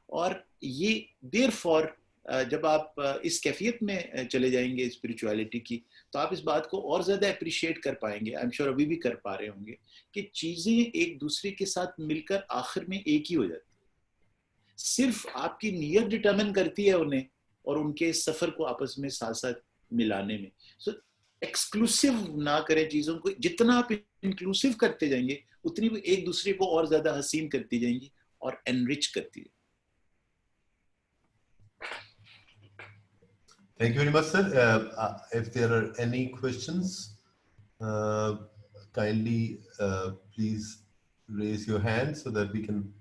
Speaker 1: और ये देयरफॉर जब आप इस कैफियत में चले जाएंगे स्पिरिचुअलिटी की, तो आप इस बात को और ज़्यादा अप्रिशिएट कर पाएंगे। आई एम श्योर अभी भी कर पा रहे होंगे कि चीज़ें एक दूसरे के साथ मिलकर आखिर में एक ही हो जाती है। सिर्फ आपकी नीयत डिटरमिन करती है उन्हें और उनके सफ़र को आपस में साथ साथ मिलाने में। सो एक्सक्लूसिव ना करें चीज़ों को, जितना आप इंक्लूसिव करते जाएंगे उतनी वो एक दूसरे को और ज़्यादा हसीन करती जाएंगी और एनरिच करती है।
Speaker 2: Thank you very much, sir. If there are any questions, kindly please raise your hand so that we can,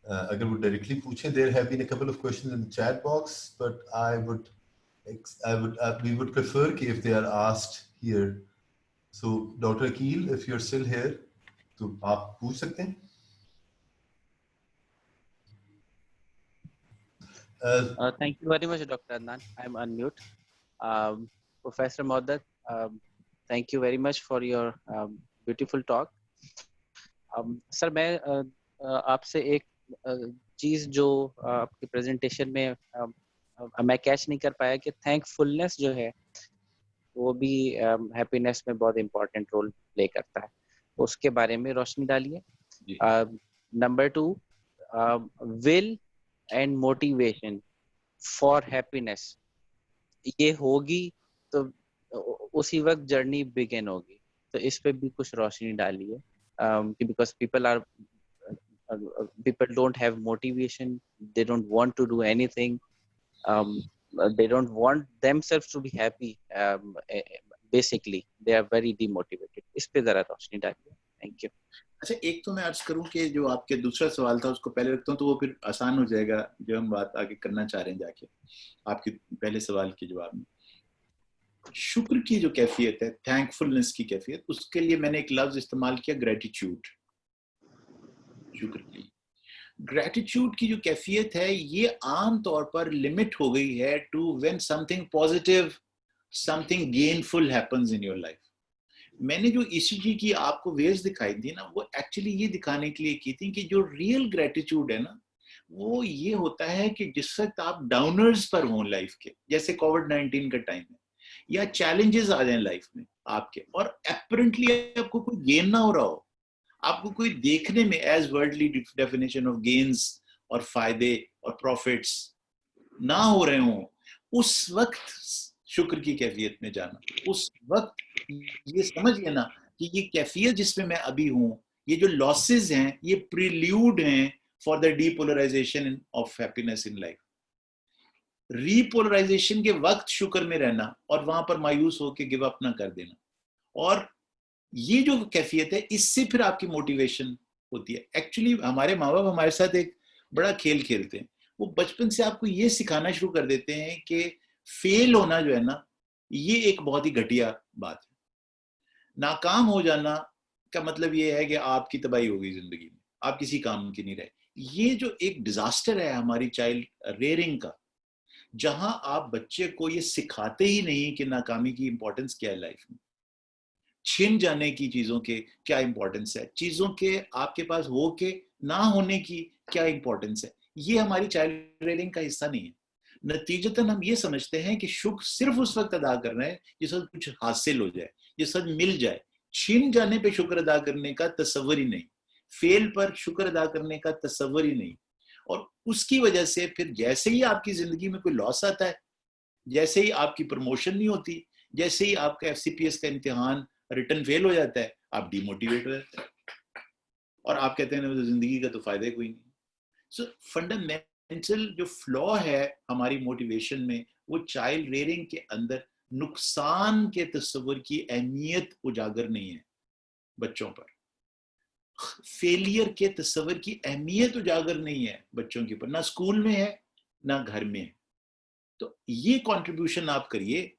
Speaker 2: agar wo directly पूछें. There have been a couple of questions in the chat box, but we would prefer if they are asked here. So, Dr. Akil, if you're still here, तो आप पूछ सकते हैं.
Speaker 8: Thank you very much, Dr. Adnan. I'm unmute. Professor Mowadat, thank you very much for your beautiful talk. Sir मैं आपसे एक चीज जो आपकी प्रेजेंटेशन में मैं कैच नहीं कर पाया कि थैंकफुलनेस जो है वो भी हैप्पीनेस में बहुत इम्पोर्टेंट रोल प्ले करता है, उसके बारे में रोशनी डालिए. Number 2, will and motivation for happiness, ये होगी तो उसी वक्त जर्नी बिगिन होगी, तो इस पे भी कुछ रोशनी डालिए. Because people don't have motivation, they don't want to do anything, they don't want themselves to be happy, basically they are very demotivated. इस पे जरा रोशनी डालिए. Thank you.
Speaker 1: अच्छा, एक तो मैं अर्ज करूं कि जो आपके दूसरा सवाल था उसको पहले रखता हूं, तो वो फिर आसान हो जाएगा जो हम बात आगे करना चाह रहे हैं जाके आपके पहले सवाल के जवाब में. शुक्र की जो कैफियत है, थैंकफुलनेस की कैफियत, उसके लिए मैंने एक लफ्ज इस्तेमाल किया, ग्रेटिट्यूड. शुक्र की ग्रेटिट्यूड की जो कैफियत है ये आम तौर पर लिमिट हो गई है to when something positive, something gainful happens in your life. मैंने जो ईसीजी की आपको वेव्स दिखाई दी ना, वो एक्चुअली ये दिखाने के लिए की थी कि जो रियल ग्रेटिट्यूड है ना, वो ये होता है कि जिस वक्त आप डाउनर्स पर हों लाइफ के, जैसे कोविड-19 का टाइम है या चैलेंजेस आ जाए लाइफ में आपके, और अपरेंटली आपको कोई गेन ना हो रहा हो, आपको कोई देखने में as worldly definition of gains और फायदे और प्रॉफिट्स ना हो रहे हों, उस वक्त शुक्र की कैफियत में जाना, उस वक्त ये समझ लेना कि ये कैफियत जिसमें मैं अभी हूं, ये जो लॉसेस हैं, ये प्रील्यूड हैं for the depolarisation of happiness in life. Repolarisation के वक्त शुक्र में रहना और वहां पर मायूस होकर गिव अप ना कर देना, और ये जो कैफियत है इससे फिर आपकी मोटिवेशन होती है. एक्चुअली हमारे माँ बाप हमारे साथ एक बड़ा खेल खेलते हैं. वो बचपन से आपको ये सिखाना शुरू कर देते हैं कि फेल होना जो है ना, ये एक बहुत ही घटिया बात है. नाकाम हो जाना का मतलब ये है कि आपकी तबाही हो गई जिंदगी में, आप किसी काम की नहीं रहे. ये जो एक डिजास्टर है हमारी चाइल्ड रेयरिंग का, जहां आप बच्चे को ये सिखाते ही नहीं कि नाकामी की इंपॉर्टेंस क्या है लाइफ में, छिन जाने की चीजों के क्या इंपॉर्टेंस है, चीजों के आपके पास हो के ना होने की क्या इंपॉर्टेंस है, ये हमारी चाइल्ड रेयरिंग का हिस्सा नहीं है. नतीजतन हम ये समझते हैं कि शुक्र सिर्फ उस वक्त अदा कर रहे हैं जिस वक्त कुछ हासिल हो जाए, जिस वक्त मिल जाए. छिन जाने पे शुक्र अदा करने का तस्वर ही नहीं, फेल पर शुक्र अदा करने का तस्वर ही नहीं. और उसकी वजह से फिर जैसे ही आपकी जिंदगी में कोई लॉस आता है, जैसे ही आपकी प्रमोशन नहीं होती, जैसे ही आपका एफसीपीएस का इम्तिहान रिटर्न फेल हो जाता है, आप डिमोटिवेट हो जाते हैं और आप कहते हैं जिंदगी का तो फायदा कोई नहीं. सो फंडामेंटल जो फ्लॉ है हमारी मोटिवेशन में, वो चाइल्ड रेयरिंग के अंदर नुकसान के तस्वर की अहमियत उजागर नहीं है बच्चों पर, फेलियर के तस्वर की अहमियत उजागर नहीं है बच्चों के ऊपर, ना स्कूल में है ना घर में है. तो ये कंट्रीब्यूशन आप करिए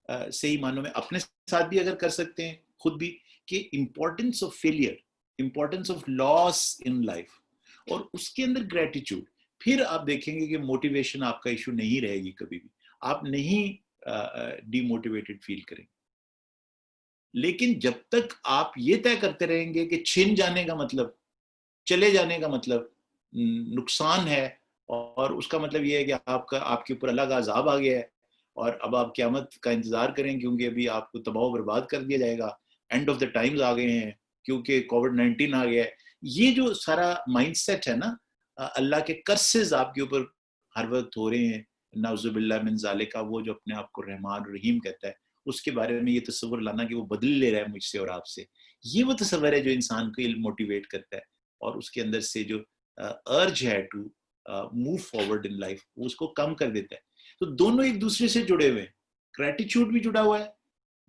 Speaker 1: सही मानों में, अपने साथ भी अगर कर सकते हैं खुद भी, कि importance of failure, importance of loss in life, और उसके अंदर ग्रेटिट्यूड. फिर आप देखेंगे कि मोटिवेशन आपका इशू नहीं रहेगी कभी भी, आप नहीं डिमोटिवेटेड फील करेंगे. लेकिन जब तक आप ये तय करते रहेंगे कि छिन जाने का मतलब, चले जाने का मतलब नुकसान है, और उसका मतलब ये है कि आपके ऊपर अल्लाह का अजाब आ गया है और अब आप क़यामत का इंतजार करें क्योंकि अभी आपको तबाह बर्बाद कर दिया जाएगा, एंड ऑफ द टाइम्स आ गए हैं क्योंकि कोविड-19 आ गया है। ये जो सारा माइंडसेट है ना, अल्लाह के कर्सेस आपके ऊपर हर वक्त हो रहे हैं, नाउजुबिल्लाह मिन ज़ालिका, वो जो अपने आप को रहमान रहीम कहता है, उसके बारे में ये तस्वर लाना कि वो बदल ले रहा है मुझसे और आपसे, ये वो तस्वर है जो इंसान को मोटिवेट करता है और उसके अंदर से जो अर्ज है to move forward in life, उसको कम कर देता है। तो दोनों एक दूसरे से जुड़े हुए हैं, ग्रेटिट्यूड भी जुड़ा हुआ है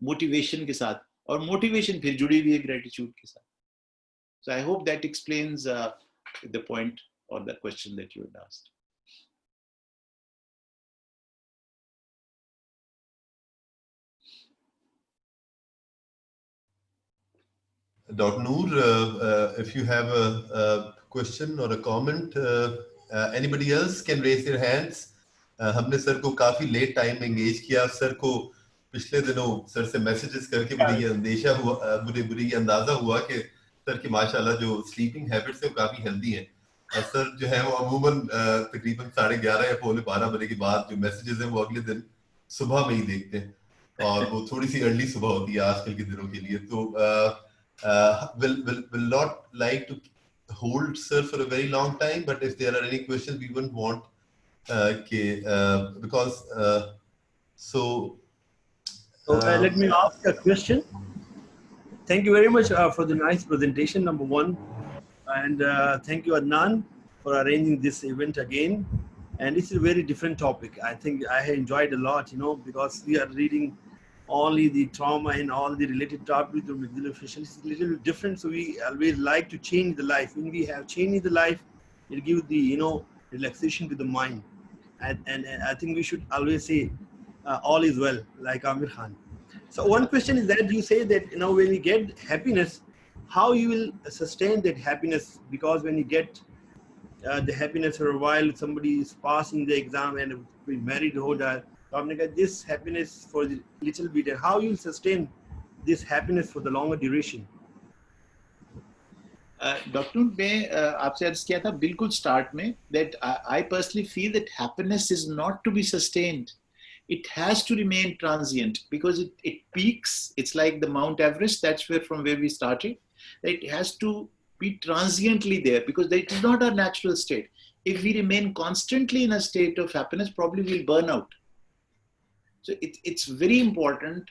Speaker 1: मोटिवेशन के साथ और मोटिवेशन फिर जुड़ी हुई है ग्रेटिट्यूड के साथ। So I hope that explains the point or the question that you had asked.
Speaker 2: Dr. Noor, if you have a question or a comment, anybody else can raise their hands. हमने sir को काफी late time में engage किया। Sir को पिछले दिनों sir से messages करके मुझे ये अंदेशा हुआ, मुझे ये अंदाजा हुआ कि सर की माशाल्लाह जो स्लीपिंग हैबिट्स है वो काफी हेल्दी है। और सर जो है वो अमूमन तकरीबन 11:30 या 12 बजे के बाद जो मैसेजेस हैं वो अगले दिन सुबह में ही देखते हैं और वो थोड़ी सी अर्ली सुबह होती है आजकल के दिनों के लिए। तो will not like to hold sir for a very long time, but if there are any questions we wouldn't want because so
Speaker 9: let me ask a question. Thank you very much for the nice presentation, number one, and thank you Adnan for arranging this event again. And this is a very different topic. I think I have enjoyed a lot, because we are reading only the trauma and all the related topics of maxillofacial. It's a little bit different, so we always like to change the life. When we have changed the life, it gives the relaxation to the mind, and I think we should always say all is well, like Amir Khan. So one question is that you say that when you get happiness, how you will sustain that happiness, because when you get the happiness for a while, somebody is passing the exam and be married holder. This happiness for the little bit, and how you will sustain this happiness for the longer duration?
Speaker 1: Doctor मैं आपसे अर्ज किया था बिल्कुल start में that I personally feel that happiness is not to be sustained. It has to remain transient because it peaks. It's like the Mount Everest. That's from where we started. It has to be transiently there because it is not our natural state. If we remain constantly in a state of happiness, probably we'll burn out. So it's very important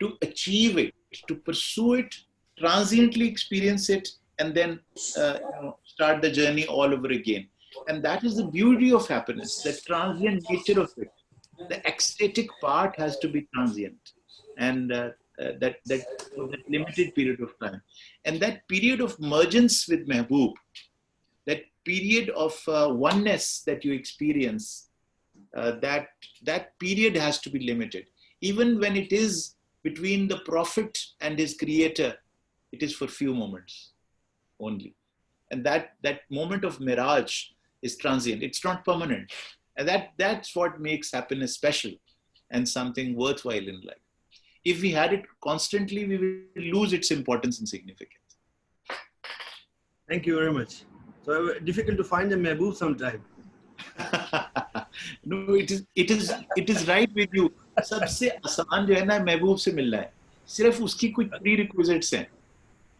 Speaker 1: to achieve it, to pursue it, transiently experience it, and then start the journey all over again. And that is the beauty of happiness, the transient nature of it. The ecstatic part has to be transient, and that limited period of time, and that period of mergence with Mehboob, that period of oneness that you experience, that period has to be limited. Even when it is between the Prophet and his Creator, it is for few moments only, and that moment of mirage is transient. It's not permanent. And that's what makes happiness special and something worthwhile in life. If we had it constantly, we will lose its importance and significance.
Speaker 9: Thank you very much. So difficult to find a mehboob sometime.
Speaker 1: No, it is right with you. सबसे आसान जो है ना महबूब से मिलना है, सिर्फ उसकी कुछ प्री रिक्विजिट्स हैं,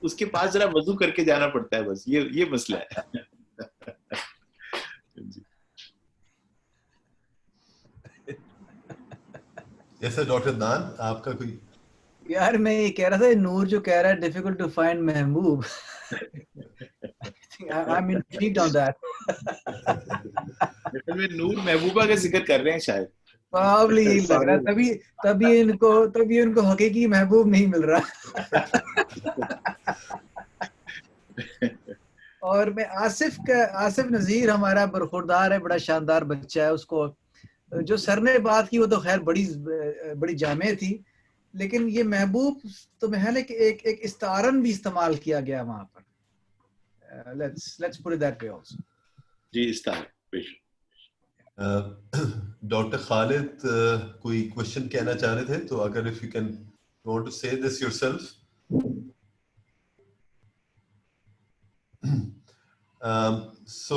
Speaker 1: उसके पास जरा वजू करके जाना पड़ता है, बस ये मसला है.
Speaker 2: Yes sir, Dr. Adnan, आपका कोई?
Speaker 3: यार मैं ये कह रहा था, नूर जो कह रहा है difficult to find Mehboob, I'm intrigued on that.
Speaker 1: में नूर महबूबा का जिक्र कर रहे हैं शायद.
Speaker 3: Probably यही लग रहा है, तभी उनको हकीकी महबूब नहीं मिल रहा. और मैं आसिफ नजीर हमारा बरखुरदार है, बड़ा शानदार बच्चा है. उसको जो सर ने बात की वो तो खैर बड़ी जामे थी, लेकिन ये महबूब तो महल एक इस्तारन भी इस्तेमाल किया गया वहां पर. Let's put it that way also.
Speaker 1: जी इस्तारन.
Speaker 2: डॉक्टर खालिद कोई क्वेश्चन कहना चाह रहे थे, तो अगर if you want to say this yourself. So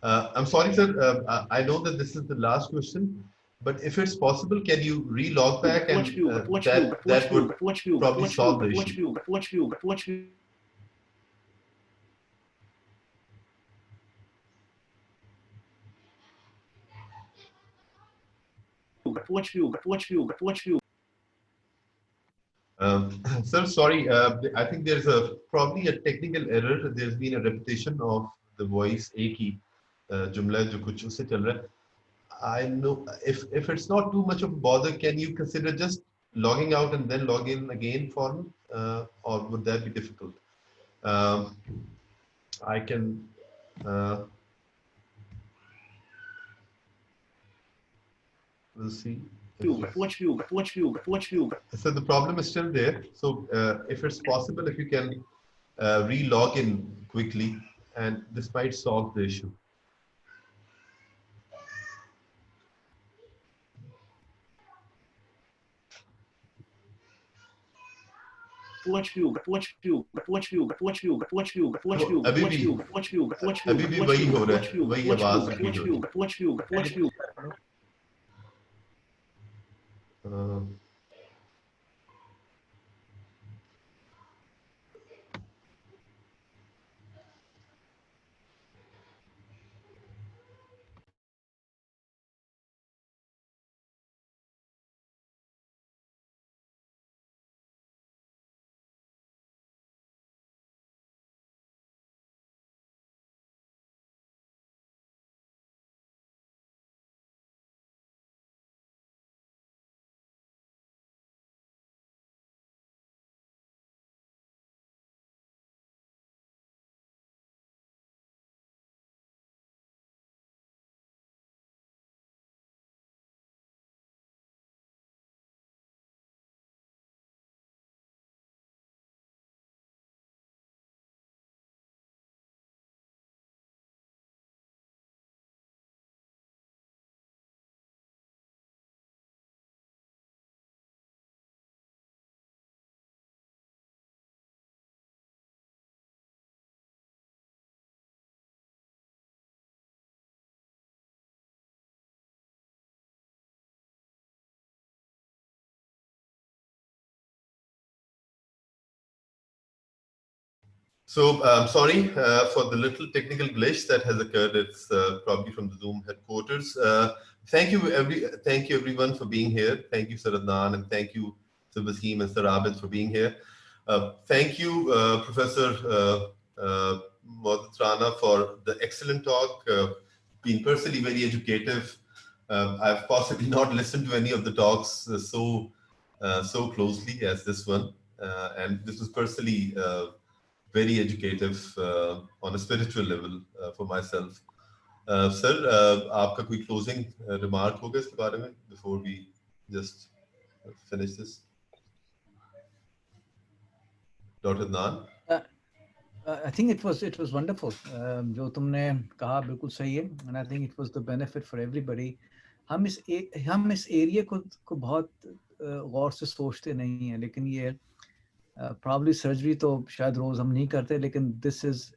Speaker 2: I'm sorry, sir. I know that this is the last question, but if it's possible, can you re-log back and that would probably solve the issue. Sir, sorry. I think there's probably a technical error. There's been a repetition of the voice एक ही जुमला जो कुछ उससे चल रहा है. I know if it's not too much of a bother, can you consider just logging out and then log in again for me, or would that be difficult? I can. We'll see. So the problem is still there. So if it's possible, if you can re-log in quickly, and this might solve the issue. अभी भी वही हो रहा है, वही आवाज repeat हो रही है. So sorry for the little technical glitch that has occurred. It's probably from the Zoom headquarters. Thank you everyone for being here. Thank you, Sir Adnan, and thank you, Sir Wasim and Sir Abid for being here. Thank you, Professor Mowadat Rana, for the excellent talk. Been personally very educative. I've possibly not listened to any of the talks so closely as this one, and this was personally very educative on a spiritual level for myself. Sir, आपका कोई closing remark होगा इसके बारे में before we just finish this? Dr. Adnan?
Speaker 3: I think it was wonderful. जो तुमने कहा बिल्कुल सही है, and I think it was the benefit for everybody. हम इस एरिया को बहुत गौर से सोचते नहीं हैं, लेकिन ये probably surgery तो शायद रोज हम नहीं करते, लेकिन this is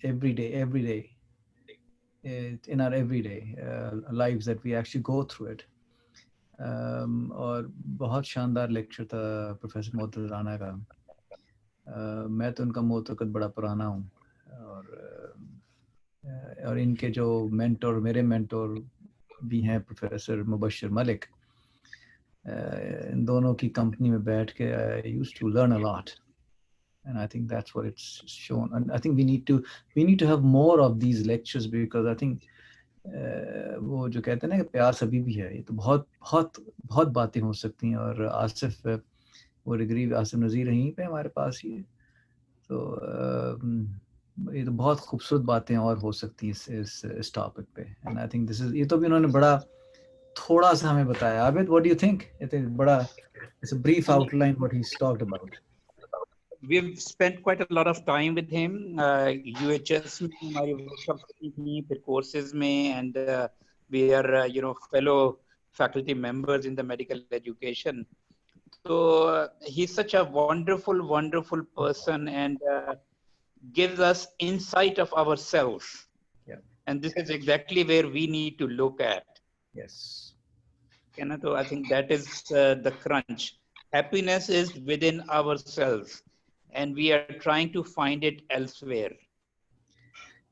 Speaker 3: every day in our everyday lives that we actually go through it. और बहुत शानदार लेक्चर था प्रोफेसर मोवद्दत राना का. मैं तो उनका मोहतकद बड़ा पुराना हूँ, और इनके जो मेंटोर, मेरे मेंटोर भी हैं प्रोफेसर मुबशर मलिक. इन दोनों की कंपनी में बैठ के I used to learn a lot, and I think that's what it's shown. And I think we need to have more of these lectures, because I think वो जो कहते हैं ना कि प्यार सभी भी है, ये तो बहुत बातें हो सकती हैं. और आसिफ वो डिग्री आसिफ नज़ीर यहीं पे हमारे पास ही है, तो ये तो बहुत खूबसूरत बातें और हो सकती हैं इस टॉपिक पे. And I think this is, ये तो भी उन्होंने बड़ा थोड़ा सा हमें बताया. Abid, what do you think? It is बड़ा, it's a brief outline what he talked about.
Speaker 4: We've spent quite a lot of time with him. UHS में हमारी workshops थी, फिर courses में, and we are fellow faculty members in the medical education. So he's such a wonderful person, and gives us insight of ourselves.
Speaker 3: Yeah.
Speaker 4: And this is exactly where we need to look at.
Speaker 3: Yes.
Speaker 4: So I think that is the crunch. Happiness is within ourselves, and we are trying to find it elsewhere.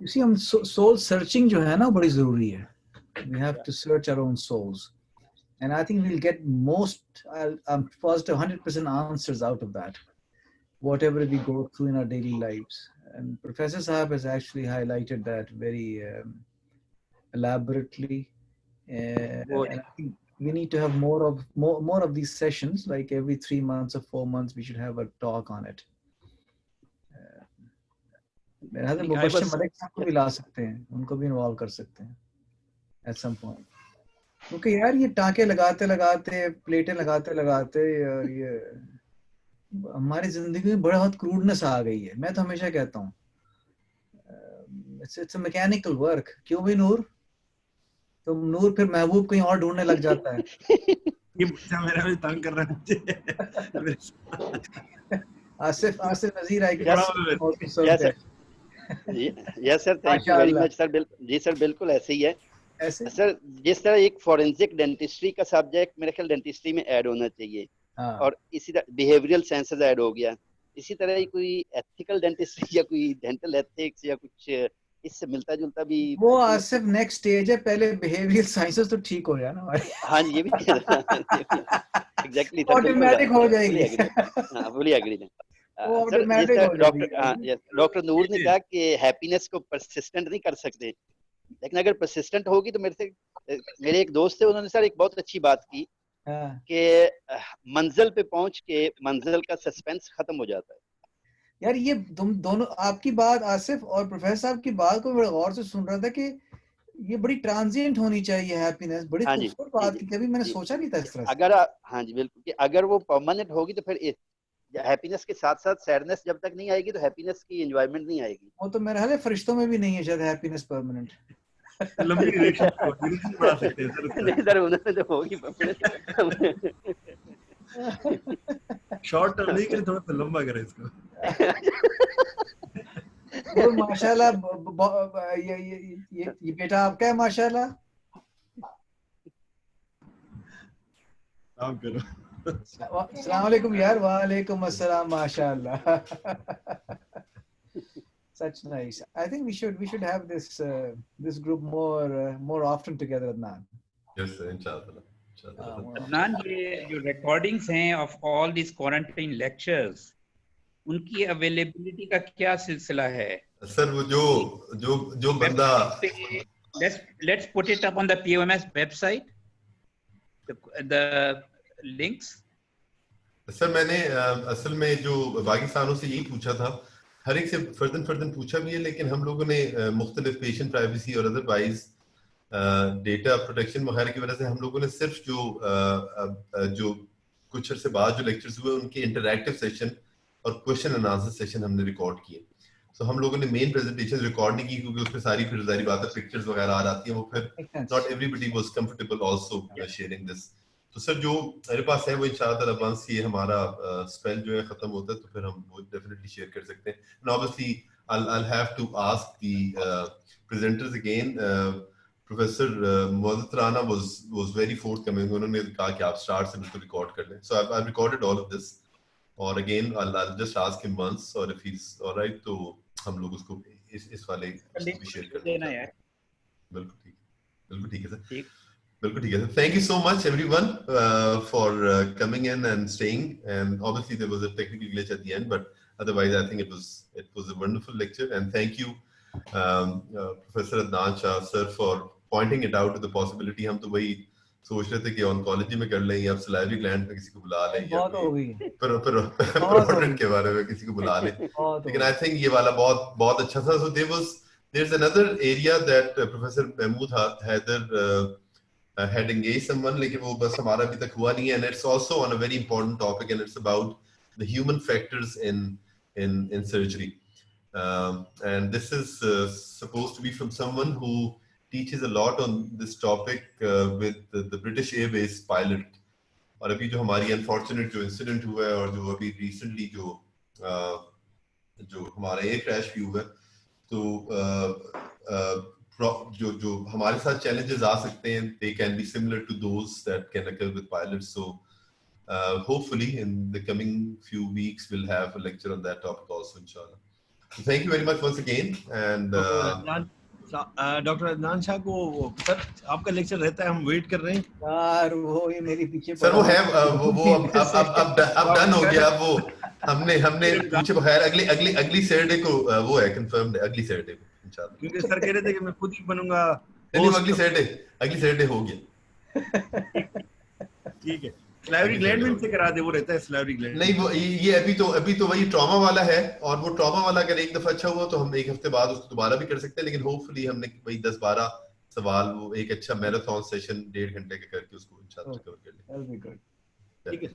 Speaker 3: You see, हम soul searching जो है ना बड़ी जरूरी है. We have to search our own souls, and I think we'll get most. I'm positive 100% answers out of that, whatever we go through in our daily lives. And Professor Saab has actually highlighted that very elaborately. And I think we need to have more of these sessions, like every 3 months or 4 months, we should have a talk on it. Mubashshir Malik साहब को भी ला सकते हैं, उनको भी involve कर सकते हैं at some point. क्योंकि यार ये टाँके लगाते लगाते, प्लेटें लगाते लगाते, ये हमारी जिंदगी में बहुत क्रूडनेस आ गई है. मैं तो हमेशा कहता हूँ it's a mechanical work. क्यों भी नूर? तो नूर फिर महबूब कहीं और ढूंढने लग जाता है.
Speaker 9: ये बच्चा मेरा भी तंग कर रहा है मुझे.
Speaker 3: आसिफ नजीर आई.
Speaker 7: Yes sir, thank you very much sir. जी सर, बिल्कुल ऐसे ही है. ऐसे सर, जिस तरह एक फॉरेंसिक डेंटिस्ट्री का सब्जेक्ट मेरे ख्याल डेंटिस्ट्री में ऐड होना चाहिए, और इसी तरह बिहेवियरल साइंसेज ऐड हो गया, इसी तरह ही कोई एथिकल डेंटिस्ट्री या कोई डेंटल एथिक्स या कुछ इससे मिलता जुलता भी.
Speaker 3: वो आसिफ नेक्स्ट स्टेज है, पहले बिहेवियरल साइंसेज तो ठीक हो जाए ना.
Speaker 7: हाँ जी, ये भी एग्जैक्टली
Speaker 3: ऑटोमेटिक हो जाएगी.
Speaker 7: Fully agree. डॉक्टर नूर ने कहा कि हैप्पीनेस को परसिस्टेंट नहीं कर सकते, लेकिन अगर परसिस्टेंट होगी तो मेरे एक दोस्त थे, उन्होंने सर एक बहुत अच्छी बात की कि मंजिल पे पहुंच के मंजिल का सस्पेंस खत्म हो जाता है.
Speaker 3: यार ये दोनों आपकी बात, आसिफ और प्रोफेसर साहब की बात को बड़े गौर से सुन रहा था कि ये बड़ी ट्रांजिएंट होनी चाहिए हैप्पीनेस. बड़ी खूबसूरत बात की, कभी मैंने सोचा नहीं था इस तरह से.
Speaker 7: अगर हाँ जी बिल्कुल, कि अगर वो परमानेंट होगी तो फिर हैप्पीनेस के साथ साथ सैडनेस जब तक नहीं आएगी तो हैप्पीनेस की एंजॉयमेंट नहीं आएगी.
Speaker 3: वो तो मेरे ख्याल है फरिश्तों में भी नहीं है शायद हैप्पीनेस परमानेंट.
Speaker 9: लंबी रिलेशन बढ़ा सकते हैं सर.
Speaker 7: नहीं सर, उन्होंने तो होगी परमानेंट.
Speaker 9: शॉर्ट टर्म नहीं करे, थोड़ा सा लंबा करे इसको.
Speaker 3: तो माशाल्लाह ये बेटा आपका है माशाल्लाह.
Speaker 9: काम करो.
Speaker 3: अस्सलाम वालेकुम यार. वालेकुम अस्सलाम. माशाल्लाह. Such nice. I think we should have this group more often together, Adnan.
Speaker 2: Yes, sir, inshallah.
Speaker 4: Adnan, ये जो recordings हैं of all these quarantine lectures, उनकी availability का क्या सिलसिला है?
Speaker 2: सर वो जो बंदा,
Speaker 4: let's put it up on the POMS website, the links.
Speaker 2: Sir मैंने असल में जो बाकी सालों से यही पूछा था, हर एक से फर्दन पूछा भी है, लेकिन हम लोगों ने मुख्तलिफ पेशेंट प्राइवेसी और अदरवाइज डेटा प्रोटेक्शन वगैरह की वजह से हम लोगों ने सिर्फ जो कुछ अर्से बाद जो लेक्चर्स हुए उनके इंटरैक्टिव सेशन और क्वेश्चन एंड आंसर सेशन हमने रिकॉर्ड किए. सो हम लोगों ने मेन प्रेजेंटेशन रिकॉर्ड नहीं की क्योंकि उसमें सारी फिर जारी बात है पिक्चर्स वगैरह आ जाती हैं, वो फिर not everybody was comfortable also sharing this. तो सर जो मेरे पास है वो इंशाअल्लाह वंस ये हमारा स्पेल जो है खत्म होता है तो फिर हम वो डेफिनेटली शेयर कर सकते हैं. And obviously I'll have to ask the presenters again. Professor Mowadat Rana was very forthcoming. उन्होंने कहा कि आप स्टार्ट से इसको रिकॉर्ड कर लें. So I've recorded all of this. और again I'll just ask him once, और if he's all right तो हम लोग उसको इस वाले भी शेयर कर देना यार. बिल्कुल ठीक है सर. बिल्कुल ठीक है sir. Thank you so much everyone for coming in and staying. And obviously there was a technical glitch at the end, but otherwise I think it was a wonderful lecture. And thank you Professor Adnan Shah sir for pointing it out to the possibility. हम तो वही सोच रहे थे कि oncology में कर लें या सलाइवरी ग्लैंड में किसी को बुला लें या प्रोडक्ट के बारे में किसी को बुला लें, लेकिन आई थिंक ये वाला बहुत अच्छा था. सो there's another area that Professor Mahmood Haider had engaged someone, लेकिन वो बस हमारा अभी तक हुआ नहीं है. And it's also on a very important topic, and it's about the human factors in surgery. And this is supposed to be from someone who teaches a lot on this topic with the British Airways pilot. और अभी जो हमारी unfortunate जो incident हुआ है और जो अभी recently जो हमारा air crash भी हुआ है, तो जो हमारे साथ challenges आ सकते हैं, they can be similar to those that can occur with pilots. So hopefully in the coming few weeks we'll have a lecture on that topic also, inshallah. So thank you very much once again. And
Speaker 9: doctor Adnan Shah को sir आपका lecture रहता है, हम wait कर रहे हैं
Speaker 3: यार वो ये मेरे पीछे
Speaker 2: सर वो
Speaker 3: पड़ा
Speaker 2: है
Speaker 3: हुआ
Speaker 2: वो अब डन हो गया वो हमने पूछे खैर अगली सैटरडे को वो है कंफर्म्ड है अगली सैटरडे को इंशाल्लाह
Speaker 9: क्योंकि सर कह रहे थे कि मैं खुद ही बनूंगा
Speaker 2: नहीं अगली सैटरडे हो गया
Speaker 9: ठीक है स्लाइवरी ग्लैंड में से करा दे वो रहता है स्लाइवरी ग्लैंड
Speaker 2: नहीं वो ये अभी तो वही ट्रॉमा वाला है और वो ट्रॉमा वाला अगर एक दफा अच्छा हुआ तो हम एक हफ्ते बाद उसको दोबारा भी कर सकते हैं लेकिन होपफुली हमने वही 10-12 सवाल वो एक अच्छा मैराथन सेशन 1.5 घंटे का करके उसको इंशाल्लाह कवर कर लेंगे
Speaker 9: ठीक है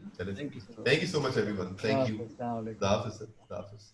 Speaker 2: thank you so much everyone thank you
Speaker 3: अस्सलाम वालेकुम।
Speaker 2: खुदा हाफिज़